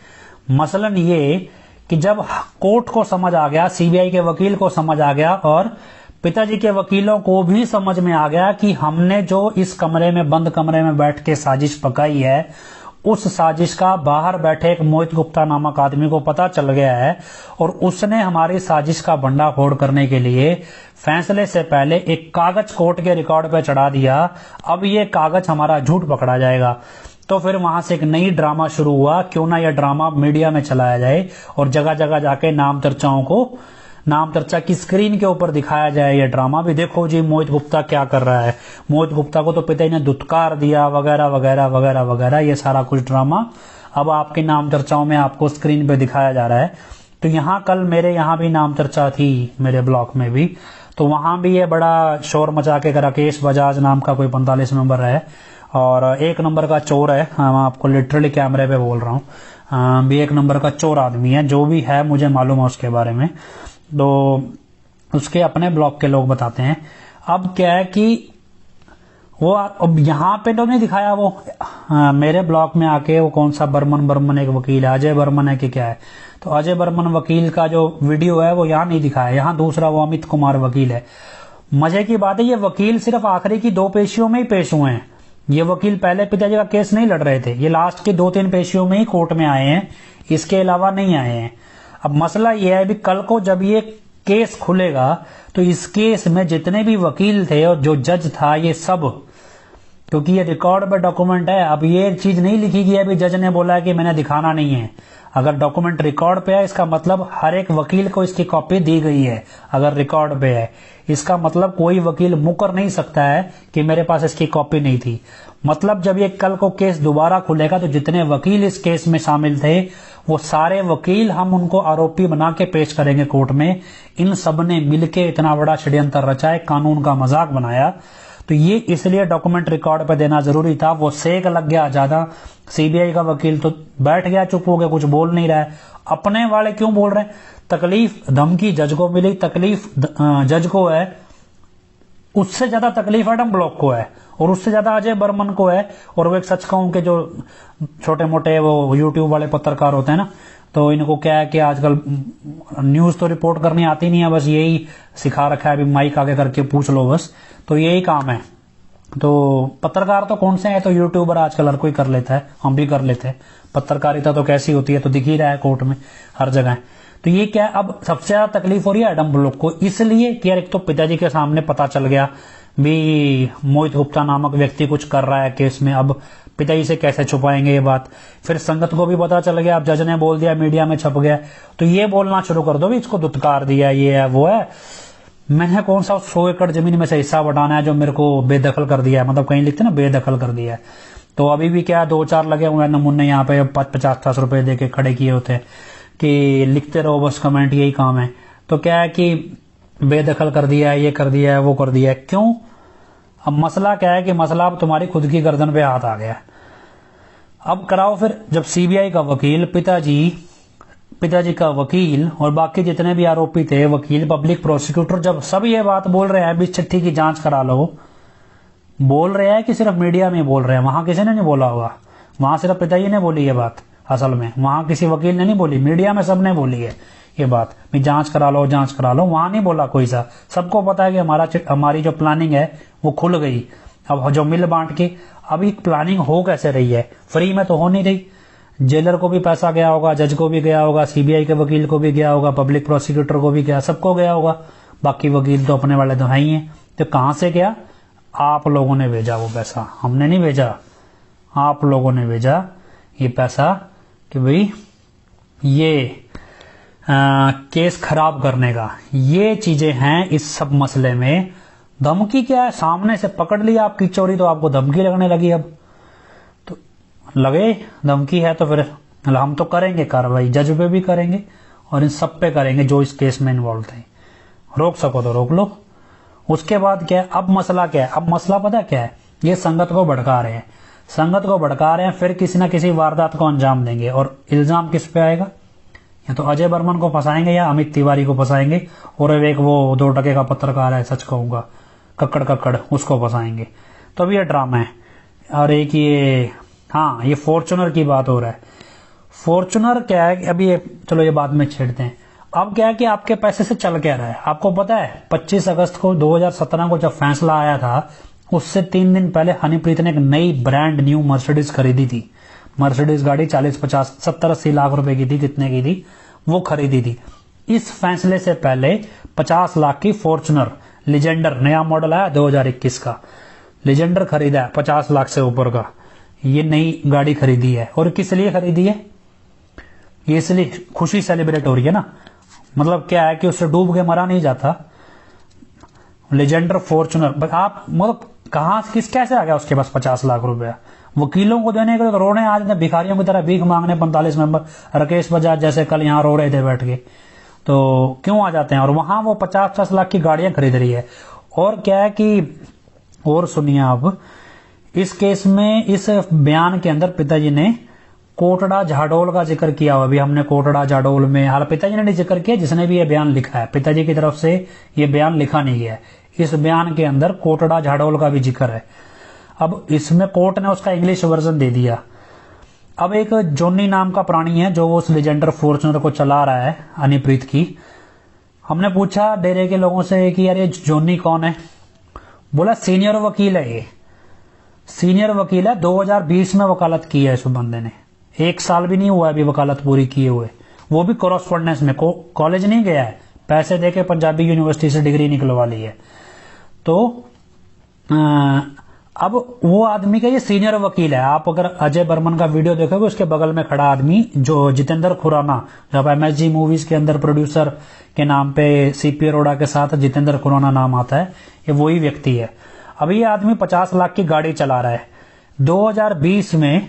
A: मसलन ये कि जब कोर्ट को समझ आ गया, सीबीआई के वकील को समझ आ गया और पिताजी के वकीलों को भी समझ में आ गया कि हमने जो इस कमरे में, बंद कमरे में बैठ के साजिश पकाई है, उस साजिश का बाहर बैठे एक मोहित गुप्ता नामक आदमी को पता चल गया है और उसने हमारी साजिश का भंडाफोड़ करने के लिए फैसले से पहले एक कागज कोर्ट के रिकॉर्ड पे चढ़ा दिया। अब ये कागज हमारा झूठ पकड़ा जाएगा। तो फिर वहां से एक नई ड्रामा शुरू हुआ, क्यों ना यह ड्रामा मीडिया में चलाया जाए और जगह जगह जाके नाम चर्चा की स्क्रीन के ऊपर दिखाया जाए ये ड्रामा भी। देखो जी मोहित गुप्ता क्या कर रहा है, मोहित गुप्ता को तो पिता ने दुत्कार दिया, वगैरह वगैरह वगैरह वगैरह। ये सारा कुछ ड्रामा अब आपकी नाम चर्चाओं में आपको स्क्रीन पे दिखाया जा रहा है। तो यहाँ कल मेरे यहाँ भी नाम चर्चा थी, मेरे ब्लॉक में भी, तो वहां भी ये बड़ा शोर मचा के राकेश बजाज नाम का कोई 45 नंबर है और 1 नंबर का चोर है। मैं आपको लिटरली कैमरे पे बोल रहा हूँ, भी 1 नंबर का चोर आदमी है, जो भी है मुझे मालूम है उसके बारे में। तो उसके अपने ब्लॉक के लोग बताते हैं। अब क्या है कि वो अब यहाँ पे तो नहीं दिखाया वो, मेरे ब्लॉक में आके वो कौन सा बर्मन एक वकील है, अजय बर्मन है कि क्या है, तो अजय बर्मन वकील का जो वीडियो है वो यहाँ नहीं दिखाया। यहाँ दूसरा वो अमित कुमार वकील है। मजे की बात है, ये वकील सिर्फ आखिरी की 2 पेशियों में ही पेश हुए हैं। ये वकील पहले पिताजी का केस नहीं लड़ रहे थे, ये लास्ट के 2-3 पेशियों में ही कोर्ट में आए हैं, इसके अलावा नहीं आए हैं। अब मसला यह है भी कल को जब ये केस खुलेगा तो इस केस में जितने भी वकील थे और जो जज था, ये सब, क्योंकि ये रिकॉर्ड पे डॉक्यूमेंट है, अब ये चीज नहीं लिखी गई है भी जज ने बोला है कि मैंने दिखाना नहीं है। अगर डॉक्यूमेंट रिकॉर्ड पे है इसका मतलब हर एक वकील को इसकी कॉपी दी गई है। अगर रिकॉर्ड पे है इसका मतलब कोई वकील मुकर नहीं सकता है कि मेरे पास इसकी कॉपी नहीं थी। मतलब जब ये कल को केस दोबारा खुलेगा तो जितने वकील इस केस में शामिल थे वो सारे वकील हम उनको आरोपी बना के पेश करेंगे कोर्ट में। इन सब ने मिलके इतना बड़ा षड्यंत्र रचा है, कानून का मजाक बनाया। तो ये इसलिए डॉक्यूमेंट रिकॉर्ड पे देना जरूरी था। वो सेक लग गया ज्यादा, सीबीआई का वकील तो बैठ गया चुप हो गया, कुछ बोल नहीं रहा है। अपने वाले क्यों बोल रहे हैं? तकलीफ धमकी जज को मिली, तकलीफ जज को है, उससे ज्यादा तकलीफ एडम ब्लॉक को है और उससे ज्यादा अजय बर्मन को है। और वो एक सच कहूं के जो छोटे मोटे वो यूट्यूब वाले पत्रकार होते हैं ना, तो इनको क्या है कि आजकल न्यूज तो रिपोर्ट करनी आती नहीं है, बस यही सिखा रखा है, अभी माइक आगे करके पूछ लो बस, तो यही काम है। तो पत्रकार तो कौन से हैं, तो यूट्यूबर आजकल हर कोई कर लेता है, हम भी कर लेते हैं। पत्रकारिता तो कैसी होती है तो दिख ही रहा है कोर्ट में हर जगह। तो ये क्या, अब सबसे ज्यादा तकलीफ हो रही है एडम ब्लॉक को, इसलिए कि यार एक तो पिताजी के सामने पता चल गया भी मोहित गुप्ता नामक व्यक्ति कुछ कर रहा है केस में, अब पिताजी से कैसे छुपाएंगे ये बात। फिर संगत को भी पता चल गया, अब जज ने बोल दिया, मीडिया में छप गया, तो ये बोलना शुरू कर दो भी इसको दुत्कार दिया, ये है वो है, मैंने कौन सा 100 एकड़ जमीन में से हिस्सा बटाना है जो मेरे को बेदखल कर दिया है, मतलब कहीं लिखते ना बेदखल कर दिया है। तो अभी भी क्या 2-4 लगे हुए हैं नमूने यहाँ पे 50-50 रुपए दे के खड़े किए होते हैं कि लिखते रहो बस कमेंट, यही काम है। तो क्या है कि बेदखल कर दिया है, ये कर दिया है, वो कर दिया है, क्यों? अब मसला क्या है कि मसला अब तुम्हारी खुद की गर्दन पे हाथ आ गया। अब कराओ फिर, जब सीबीआई का वकील, पिताजी का वकील और बाकी जितने भी आरोपी थे, वकील, पब्लिक प्रोसिक्यूटर, जब सब ये बात बोल रहे हैं भी चिट्ठी की जांच करा लो, बोल रहे हैं कि सिर्फ मीडिया में बोल रहे हैं, वहां किसी ने नहीं बोला होगा, वहां सिर्फ पिताजी ने बोली ये बात, असल में वहां किसी वकील ने नहीं बोली, मीडिया में सबने बोली है ये बात भी जांच करा लो, जांच करा लो, वहां नहीं बोला कोई सा। सबको पता है कि हमारी जो प्लानिंग है वो खुल गई। अब जो मिल बांट के, अब एक प्लानिंग हो कैसे रही है, फ्री में तो हो नहीं रही, जेलर को भी पैसा गया होगा, जज को भी गया होगा, सीबीआई के वकील को भी गया होगा, पब्लिक प्रोसिक्यूटर को भी गया, सबको गया होगा, बाकी वकील तो अपने वाले तो है ही हैं। तो कहां से गया? आप लोगों ने भेजा वो पैसा, हमने नहीं भेजा, आप लोगों ने भेजा ये पैसा कि भाई ये केस खराब करने का। ये चीजें हैं इस सब मसले में। धमकी क्या है? सामने से पकड़ लिया आपकी चोरी तो आपको धमकी लगने लगी। अब तो लगे धमकी है तो फिर हम तो करेंगे कार्रवाई, जज पे भी करेंगे और इन सब पे करेंगे जो इस केस में इन्वॉल्व थे। रोक सको तो रोक लो। उसके बाद क्या है? अब मसला क्या है? अब मसला पता क्या है? ये संगत को भड़का रहे हैं, संगत को भड़का रहे हैं, फिर किसी न किसी वारदात को अंजाम देंगे। और इल्जाम किस पे आएगा? या तो अजय बर्मन को फंसाएंगे या अमित तिवारी को फंसाएंगे, और एक वो 2 टके का पत्रकार है, सच कहूंगा, कक्कड़, उसको फंसाएंगे। तो अब ये ड्रामा है। और एक ये, हाँ, ये फॉर्च्यूनर की बात हो रहा है। फॉर्च्यूनर क्या है कि अभी चलो ये बाद में छेड़ते हैं। अब क्या है कि आपके पैसे से चल क्या रहा है आपको पता है? 25 अगस्त को 2017 को जब फैसला आया था, उससे 3 दिन पहले हनीप्रीत ने एक नई ब्रांड न्यू मर्सिडीज खरीदी थी। मर्सिडीज गाड़ी 40-50-70-80 लाख रुपए की थी, कितने की थी वो खरीदी थी। इस फैसले से पहले 50 लाख की फॉर्च्यूनर लिजेंडर, नया मॉडल आया 2021 का, लिजेंडर खरीदा है 50 लाख से ऊपर का। ये नई गाड़ी खरीदी है। और किस लिए खरीदी है? ये इसलिए खुशी सेलिब्रेट हो रही है ना, मतलब क्या है कि उससे डूब के मरा नहीं जाता। लेजेंडर फॉर्च्यूनर, आप मतलब कहां किस कैसे आ गया उसके पास 50 लाख रुपया? वकीलों को देने के लिए तो रोने आज ने, भिखारियों की तरह भीख मांगने 45 मेंबर, राकेश बजाज जैसे कल यहां रो रहे थे बैठ के, तो क्यों आ जाते हैं? और वहां वो 50-50 लाख की गाड़ियां खरीद रही है। और क्या है कि, और सुनिए आप, इस केस में इस बयान के अंदर पिताजी ने कोटड़ा झाडोल का जिक्र किया हुआ। अभी हमने कोटड़ा झाडोल में, हाल पिताजी ने नहीं जिक्र किया, जिसने भी ये बयान लिखा है, पिताजी की तरफ से ये बयान लिखा नहीं गया है। इस बयान के अंदर कोटड़ा झाडोल का भी जिक्र है। अब इसमें कोर्ट ने उसका इंग्लिश वर्जन दे दिया। अब एक जॉनी नाम का प्राणी है जो उस लेजेंडर फॉर्च्यूनर को चला रहा है, हनीप्रीत की। हमने पूछा डेरे के लोगों से कि यार ये जॉनी कौन है? बोला सीनियर वकील है, ये सीनियर वकील है, 2020 में वकालत की है इस बंदे ने, 1 साल भी नहीं हुआ अभी वकालत पूरी किए हुए, वो भी कॉरेस्पॉन्डेंस में, कॉलेज नहीं गया है, पैसे देके पंजाबी यूनिवर्सिटी से डिग्री निकलवा ली है। तो अब वो आदमी का ये सीनियर वकील है। आप अगर अजय बर्मन का वीडियो देखोगे, उसके बगल में खड़ा आदमी जो जितेंद्र खुराना, जब एमएसजी मूवीज के अंदर प्रोड्यूसर के नाम पे सीपी अरोड़ा के साथ जितेंद्र खुराना नाम आता है, ये वही व्यक्ति है। अभी ये आदमी 50 लाख की गाड़ी चला रहा है। 2020 में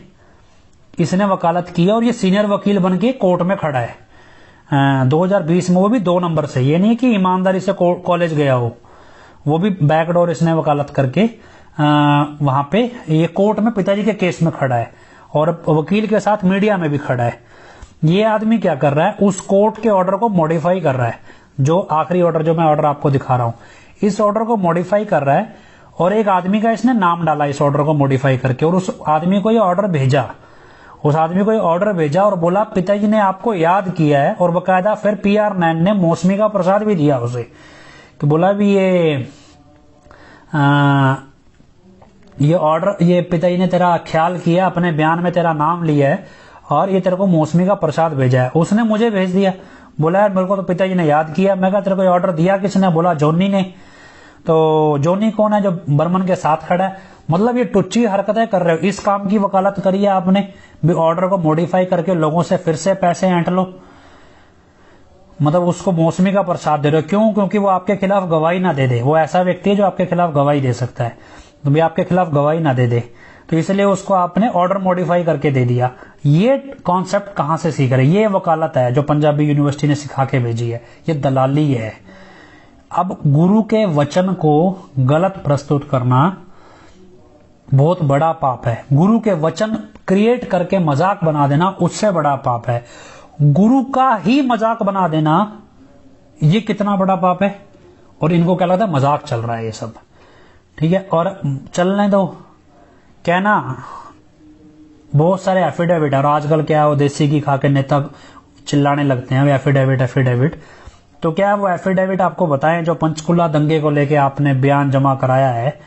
A: इसने वकालत की और ये सीनियर वकील बन के कोर्ट में खड़ा है 2020 में, वो भी 2 नंबर से। ये नहीं कि ईमानदारी से कॉलेज गया हो, वो भी बैकडोर इसने वकालत करके वहां पे ये कोर्ट में पिताजी के केस में खड़ा है और वकील के साथ मीडिया में भी खड़ा है। ये आदमी क्या कर रहा है? उस कोर्ट के ऑर्डर को मॉडिफाई कर रहा है। जो आखिरी ऑर्डर, जो मैं ऑर्डर आपको दिखा रहा हूं, इस ऑर्डर को मॉडिफाई कर रहा है और एक आदमी का इसने नाम डाला इस ऑर्डर को मॉडिफाई करके, और उस आदमी को ये ऑर्डर भेजा। उस आदमी को ऑर्डर भेजा और बोला पिताजी ने आपको याद किया है, और बकायदा फिर PR9 ने मौसमी का प्रसाद भी दिया उसे, कि बोला भी ये ऑर्डर, ये पिताजी ने तेरा ख्याल किया, अपने बयान में तेरा नाम लिया है और ये तेरे को मौसमी का प्रसाद भेजा है। उसने मुझे भेज दिया, बोला यार मेरे को तो पिताजी ने याद किया। मैं कहा तेरे को ऑर्डर दिया किसने? बोला जॉनी ने। तो जॉनी कौन है? जो बर्मन के साथ खड़ा है। मतलब ये टुच्ची हरकतें कर रहे हो, इस काम की वकालत करी है आपने भी, ऑर्डर को मॉडिफाई करके लोगों से फिर से पैसे ऐंठ लो, मतलब उसको मौसमी का प्रसाद दे रहे हो। क्यों? क्योंकि वो आपके खिलाफ गवाही ना दे दे। वो ऐसा व्यक्ति है जो आपके खिलाफ गवाही दे सकता है, तो भी आपके खिलाफ गवाही ना दे दे, तो इसलिए उसको आपने ऑर्डर मॉडिफाई करके दे दिया। ये कॉन्सेप्ट कहां से सीख रहे? ये वकालत है जो पंजाबी यूनिवर्सिटी ने सिखा के भेजी है, ये दलाली है। अब गुरु के वचन को गलत प्रस्तुत करना बहुत बड़ा पाप है। गुरु के वचन क्रिएट करके मजाक बना देना उससे बड़ा पाप है। गुरु का ही मजाक बना देना ये कितना बड़ा पाप है। और इनको क्या लगता है मजाक चल रहा है ये सब, ठीक है। और चलने दो, कहना बहुत सारे एफिडेविट है, और आजकल क्या है वो देसी घी खा के नेता चिल्लाने लगते हैं एफिडेविट एफिडेविट। तो क्या है वो एफिडेविट आपको बताएं जो पंचकुला दंगे को लेके आपने बयान जमा कराया है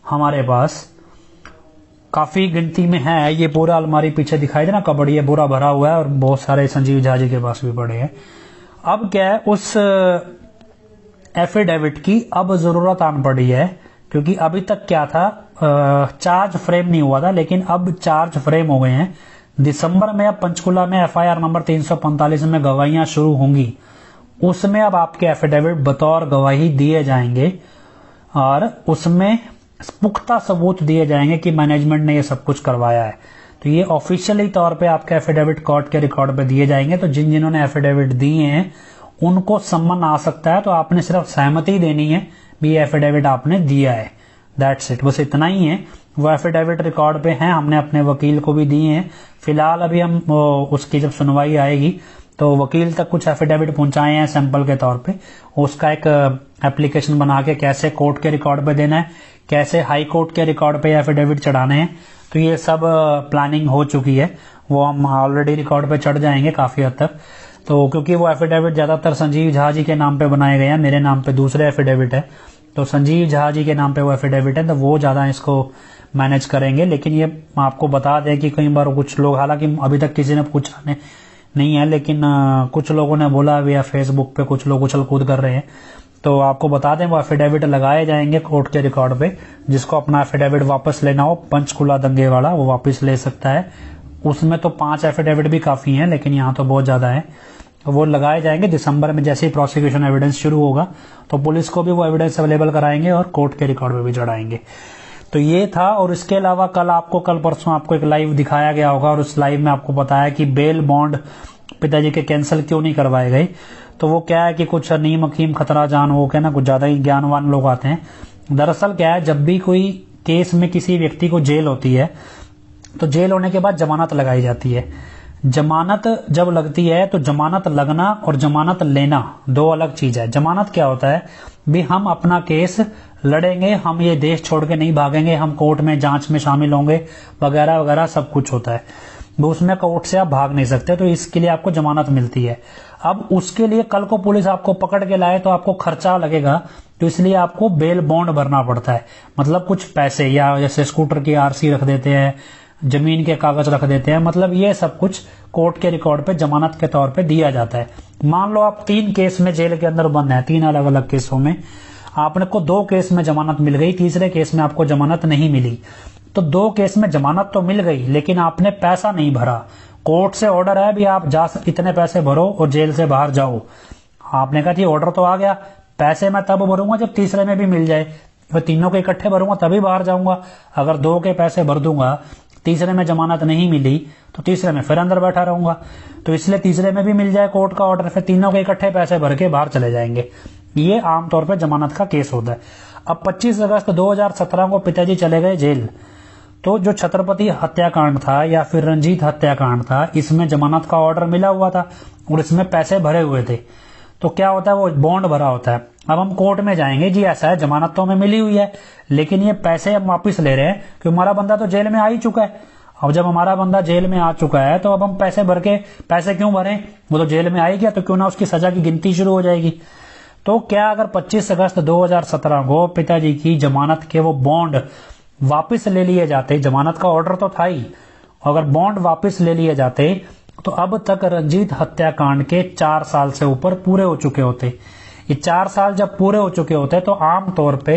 A: हमारे पास, काफी गिनती में है। ये पूरा अलमारी पीछे दिखाई दे ना कबड़, ये पूरा भरा हुआ है, और बहुत सारे संजीव झा जी के पास भी पड़े हैं। अब क्या है उस एफिडेविट की अब जरूरत आन पड़ी है, क्योंकि अभी तक क्या था चार्ज फ्रेम नहीं हुआ था, लेकिन अब चार्ज फ्रेम हो गए हैं। दिसंबर में अब पंचकुला में FIR नंबर 345 में गवाहियां शुरू होंगी, उसमें अब आपके एफिडेविट बतौर गवाही दिए जाएंगे, और उसमें पुख्ता सबूत दिए जाएंगे कि मैनेजमेंट ने ये सब कुछ करवाया है। तो ये ऑफिशियली तौर पे आपके एफिडेविट कोर्ट के रिकॉर्ड पे दिए जाएंगे। तो जिन्होंने एफिडेविट दिए हैं उनको सम्मन आ सकता है, तो आपने सिर्फ सहमति देनी है भी ये एफिडेविट आपने दिया है, दैट्स इट, बस इतना ही है। वो एफिडेविट रिकॉर्ड पे हैं, हमने अपने वकील को भी दिए हैं। फिलहाल अभी हम उसकी जब सुनवाई आएगी तो वकील तक कुछ एफिडेविट पहुंचाए हैं सैंपल के तौर पे, उसका एक एप्लीकेशन बना के कैसे कोर्ट के रिकॉर्ड पे देना है, कैसे हाई कोर्ट के रिकॉर्ड पे एफिडेविट चढ़ाने हैं, तो ये सब प्लानिंग हो चुकी है। वो हम ऑलरेडी रिकॉर्ड पे चढ़ जाएंगे काफी हद तक। तो क्योंकि वो एफिडेविट ज्यादातर संजीव झा जी के नाम पे बनाए गए हैं, मेरे नाम पे दूसरे एफिडेविट है, तो संजीव झा जी के नाम पे वो एफिडेविट है, तो वो ज्यादा इसको मैनेज करेंगे। लेकिन ये आपको बता दें कि कई बार कुछ लोग, हालांकि अभी तक किसी ने पूछा नहीं है, लेकिन कुछ लोगों ने बोला भी, या फेसबुक पे कुछ लोग उछल कूद कर रहे हैं, तो आपको बता दें वो एफिडेविट लगाए जाएंगे कोर्ट के रिकॉर्ड पे। जिसको अपना एफिडेविट वापस लेना हो पंचकुला दंगे वाला, वो वापस ले सकता है। उसमें तो 5 एफिडेविट भी काफी हैं, लेकिन यहाँ तो बहुत ज्यादा है, तो वो लगाए जाएंगे। दिसंबर में जैसे ही प्रोसिक्यूशन एविडेंस शुरू होगा तो पुलिस को भी वो एविडेंस अवेलेबल कराएंगे और कोर्ट के रिकॉर्ड पे भी चढ़ाएंगे। तो ये था। और इसके अलावा कल परसों आपको एक लाइव दिखाया गया होगा, और उस लाइव में आपको बताया कि बेल बॉन्ड पिताजी के कैंसिल क्यों नहीं करवाए गए। तो वो क्या है कि कुछ नीम हकीम खतरा जान हो के ना, कुछ ज्यादा ही ज्ञानवान लोग आते हैं। दरअसल क्या है, जब भी कोई केस में किसी व्यक्ति को जेल होती है तो जेल होने के बाद जमानत लगाई जाती है। जमानत जब लगती है तो जमानत लगना और जमानत लेना 2 अलग चीज है। जमानत क्या होता है भी, हम अपना केस लड़ेंगे, हम ये देश छोड़ के नहीं भागेंगे, हम कोर्ट में जांच में शामिल होंगे वगैरह वगैरह सब कुछ होता है, उसमें कोर्ट से आप भाग नहीं सकते, तो इसके लिए आपको जमानत मिलती है। अब उसके लिए कल को पुलिस आपको पकड़ के लाए तो आपको खर्चा लगेगा, तो इसलिए आपको बेल बॉन्ड भरना पड़ता है। मतलब कुछ पैसे, या जैसे स्कूटर की RC रख देते हैं, जमीन के कागज रख देते हैं, मतलब ये सब कुछ कोर्ट के रिकॉर्ड पे जमानत के तौर पे दिया जाता है। मान लो आप 3 केस में जेल के अंदर बंद है, 3 अलग अलग केसों में, आपने को 2 केस में जमानत मिल गई, तीसरे केस में आपको जमानत नहीं मिली, तो 2 केस में जमानत तो मिल गई लेकिन आपने पैसा नहीं भरा। कोर्ट से ऑर्डर है भी आप इतने पैसे भरो और जेल से बाहर जाओ। आपने कहा जी ऑर्डर तो आ गया, पैसे मैं तब भरूंगा जब तीसरे में भी मिल जाए, मैं तीनों के इकट्ठे भरूंगा तभी बाहर जाऊंगा। अगर 2 के पैसे भर दूंगा, तीसरे में जमानत नहीं मिली, तो तीसरे में फिर अंदर बैठा रहूंगा। तो इसलिए तीसरे में भी मिल जाए कोर्ट का ऑर्डर, फिर तीनों के इकट्ठे पैसे भर के बाहर चले जाएंगे। ये आमतौर पर जमानत का केस होता है। अब 25 अगस्त 2017 को पिताजी चले गए जेल, तो जो छत्रपति हत्याकांड था या फिर रंजीत हत्याकांड था, इसमें जमानत का ऑर्डर मिला हुआ था और इसमें पैसे भरे हुए थे। तो क्या होता है, वो बॉन्ड भरा होता है। अब हम कोर्ट में जाएंगे, जी ऐसा है जमानत तो हमें मिली हुई है, लेकिन ये पैसे हम वापिस ले रहे हैं क्योंकि हमारा बंदा तो जेल में आ ही चुका है। अब जब हमारा बंदा जेल में आ चुका है तो अब हम पैसे क्यों भरें, वो तो जेल में आ ही गया, तो क्यों ना उसकी सजा की गिनती शुरू हो जाएगी। तो क्या अगर 25 अगस्त 2017 को पिताजी की जमानत के वो बॉन्ड वापस ले लिए जाते, जमानत का ऑर्डर तो था ही, अगर बॉन्ड वापस ले लिए जाते तो अब तक रंजीत हत्याकांड के 4 साल से ऊपर पूरे हो चुके होते। ये 4 साल जब पूरे हो चुके होते तो आमतौर पे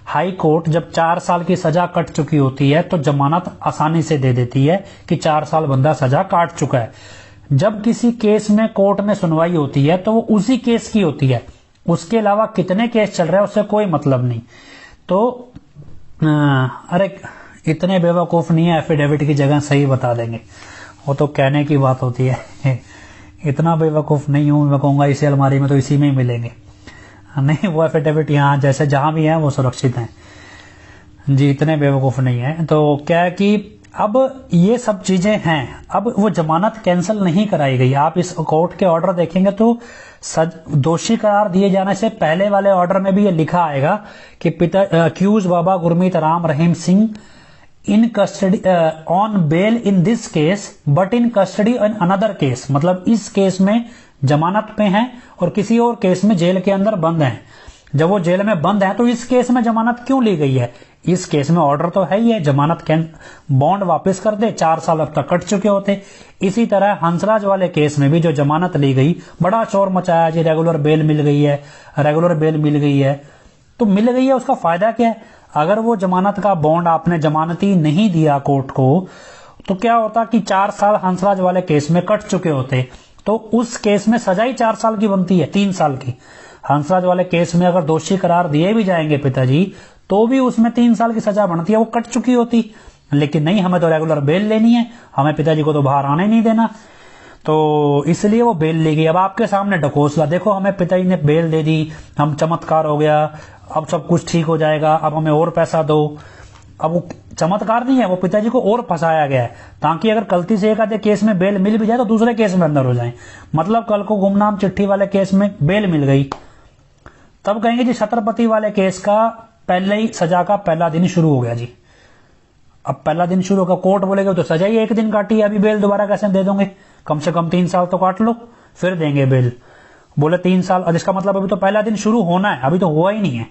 A: हाई कोर्ट जब 4 साल की सजा कट चुकी होती है तो जमानत आसानी से दे देती है कि 4 साल बंदा सजा काट चुका है। जब किसी केस में कोर्ट में सुनवाई होती है तो वो उसी केस की होती है, उसके अलावा कितने केस चल रहे हैं उससे कोई मतलब नहीं। तो अरे इतने बेवकूफ नहीं है, एफिडेविट की जगह सही बता देंगे, वो तो कहने की बात होती है। इतना बेवकूफ नहीं हूं, मैं कहूंगा इसी अलमारी में तो इसी में ही मिलेंगे, नहीं वो एफिडेविट यहाँ जैसे जहां भी है वो सुरक्षित हैं जी, इतने बेवकूफ नहीं है। तो क्या है कि अब ये सब चीजें हैं, अब वो जमानत कैंसिल नहीं कराई गई। आप इस कोर्ट के ऑर्डर देखेंगे तो दोषी करार दिए जाने से पहले वाले ऑर्डर में भी ये लिखा आएगा कि accused Baba Gurmeet Ram Rahim Singh in custody on bail in this case but in custody in another case, मतलब इस केस में जमानत पे हैं और किसी और केस में जेल के अंदर बंद हैं। जब वो जेल में बंद हैं तो इस केस में जमानत क्यों ली गई है, इस केस में ऑर्डर तो है ही है, जमानत बॉन्ड वापस कर दे, 4 साल अब तक कट चुके होते। इसी तरह हंसराज वाले केस में भी जो जमानत ली गई, बड़ा शोर मचाया जी रेगुलर बेल मिल गई है, रेगुलर बेल मिल गई है, तो मिल गई है उसका फायदा क्या है। अगर वो जमानत का बॉन्ड आपने जमानती नहीं दिया कोर्ट को तो क्या होता कि 4 साल हंसराज वाले केस में कट चुके होते, तो उस केस में सजा ही 4 साल की बनती है, 3 साल की। हंसराज वाले केस में अगर दोषी करार दिए भी जाएंगे पिताजी तो भी उसमें 3 साल की सजा बनती है, वो कट चुकी होती। लेकिन नहीं, हमें तो रेगुलर बेल लेनी है, हमें पिताजी को तो बाहर आने नहीं देना, तो इसलिए वो बेल ली गई। अब आपके सामने ढकोसला, देखो हमें पिताजी ने बेल दे दी, हम चमत्कार हो गया, अब सब कुछ ठीक हो जाएगा, अब हमें और पैसा दो। अब वो चमत्कार नहीं है, वो पिताजी को और फंसाया गया है ताकि अगर गलती से एक आधे केस में बेल मिल भी जाए तो दूसरे केस में अंदर हो जाए। मतलब कल को गुमनाम चिट्ठी वाले केस में बेल मिल गई, तब कहेंगे जी छत्रपति वाले केस का पहले ही सजा का पहला दिन शुरू हो गया जी। अब पहला दिन शुरू होगा, कोर्ट बोलेगा तो सजा ही 1 दिन काटी है, अभी बेल दोबारा कैसे दे दोगे, कम से कम 3 साल तो काट लो फिर देंगे बेल। बोले 3 साल, और इसका मतलब अभी तो पहला दिन शुरू होना है, अभी तो हुआ ही नहीं है।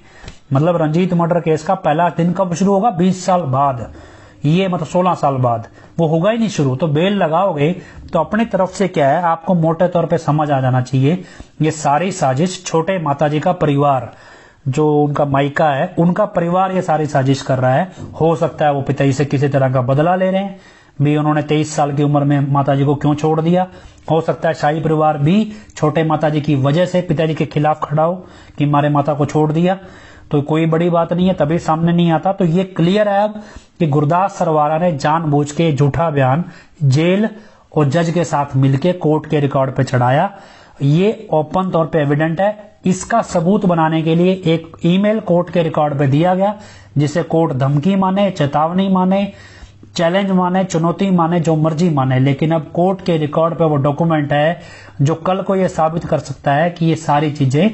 A: मतलब रंजीत मर्डर केस का पहला दिन कब शुरू होगा, 20 साल बाद, ये मतलब 16 साल बाद, वो होगा ही नहीं शुरू। तो बेल लगाओगे तो अपनी तरफ से क्या है, आपको मोटे तौर पे समझ आ जाना चाहिए ये सारी साजिश छोटे माताजी का परिवार, जो उनका मायका है, उनका परिवार ये सारी साजिश कर रहा है। हो सकता है वो पिताजी से किसी तरह का बदला ले रहे हैं भी, उन्होंने 23 साल की उम्र में माताजी को क्यों छोड़ दिया। हो सकता है शाही परिवार भी छोटे माताजी की वजह से पिताजी के खिलाफ खड़ा हो कि हमारे माता को छोड़ दिया, तो कोई बड़ी बात नहीं है, तभी सामने नहीं आता। तो ये क्लियर है अब कि गुरदास सरवारा ने जानबूझ के झूठा बयान जेल और जज के साथ मिलकर कोर्ट के रिकॉर्ड पे चढ़ाया, ये ओपन तौर पे एविडेंट है। इसका सबूत बनाने के लिए एक ईमेल कोर्ट के रिकॉर्ड पे दिया गया, जिसे कोर्ट धमकी माने, चेतावनी माने, चैलेंज माने, चुनौती माने, जो मर्जी माने, लेकिन अब कोर्ट के रिकॉर्ड पे वो डॉक्यूमेंट है जो कल को ये साबित कर सकता है कि ये सारी चीजें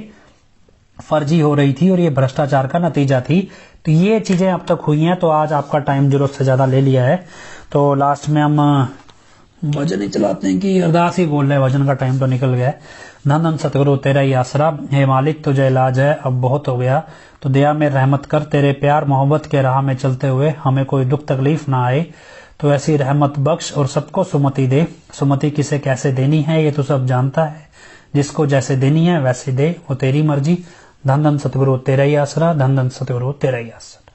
A: फर्जी हो रही थी और ये भ्रष्टाचार का नतीजा थी। तो ये चीजें अब तक हुई हैं। तो आज आपका टाइम जरूरत से ज्यादा ले लिया है, तो लास्ट में हम भजन ही चलाते हैं कि अरदास ही बोल रहे हैं, भजन का टाइम तो निकल गया है। धन धन सतगुरु तेरा ही आसरा, हे मालिक तुझे इलाज है, अब बहुत हो गया, तो दया में रहमत कर, तेरे प्यार मोहब्बत के राह में चलते हुए हमें कोई दुख तकलीफ ना आए, तो ऐसी रहमत बख्श और सबको सुमति दे। सुमति किसे कैसे देनी है ये तो सब जानता है, जिसको जैसे देनी है वैसे दे, वो तेरी मर्जी। धन धन सतगुरु तेरा ही आसरा, धन धन सतगुरु तेरा ही आसरा।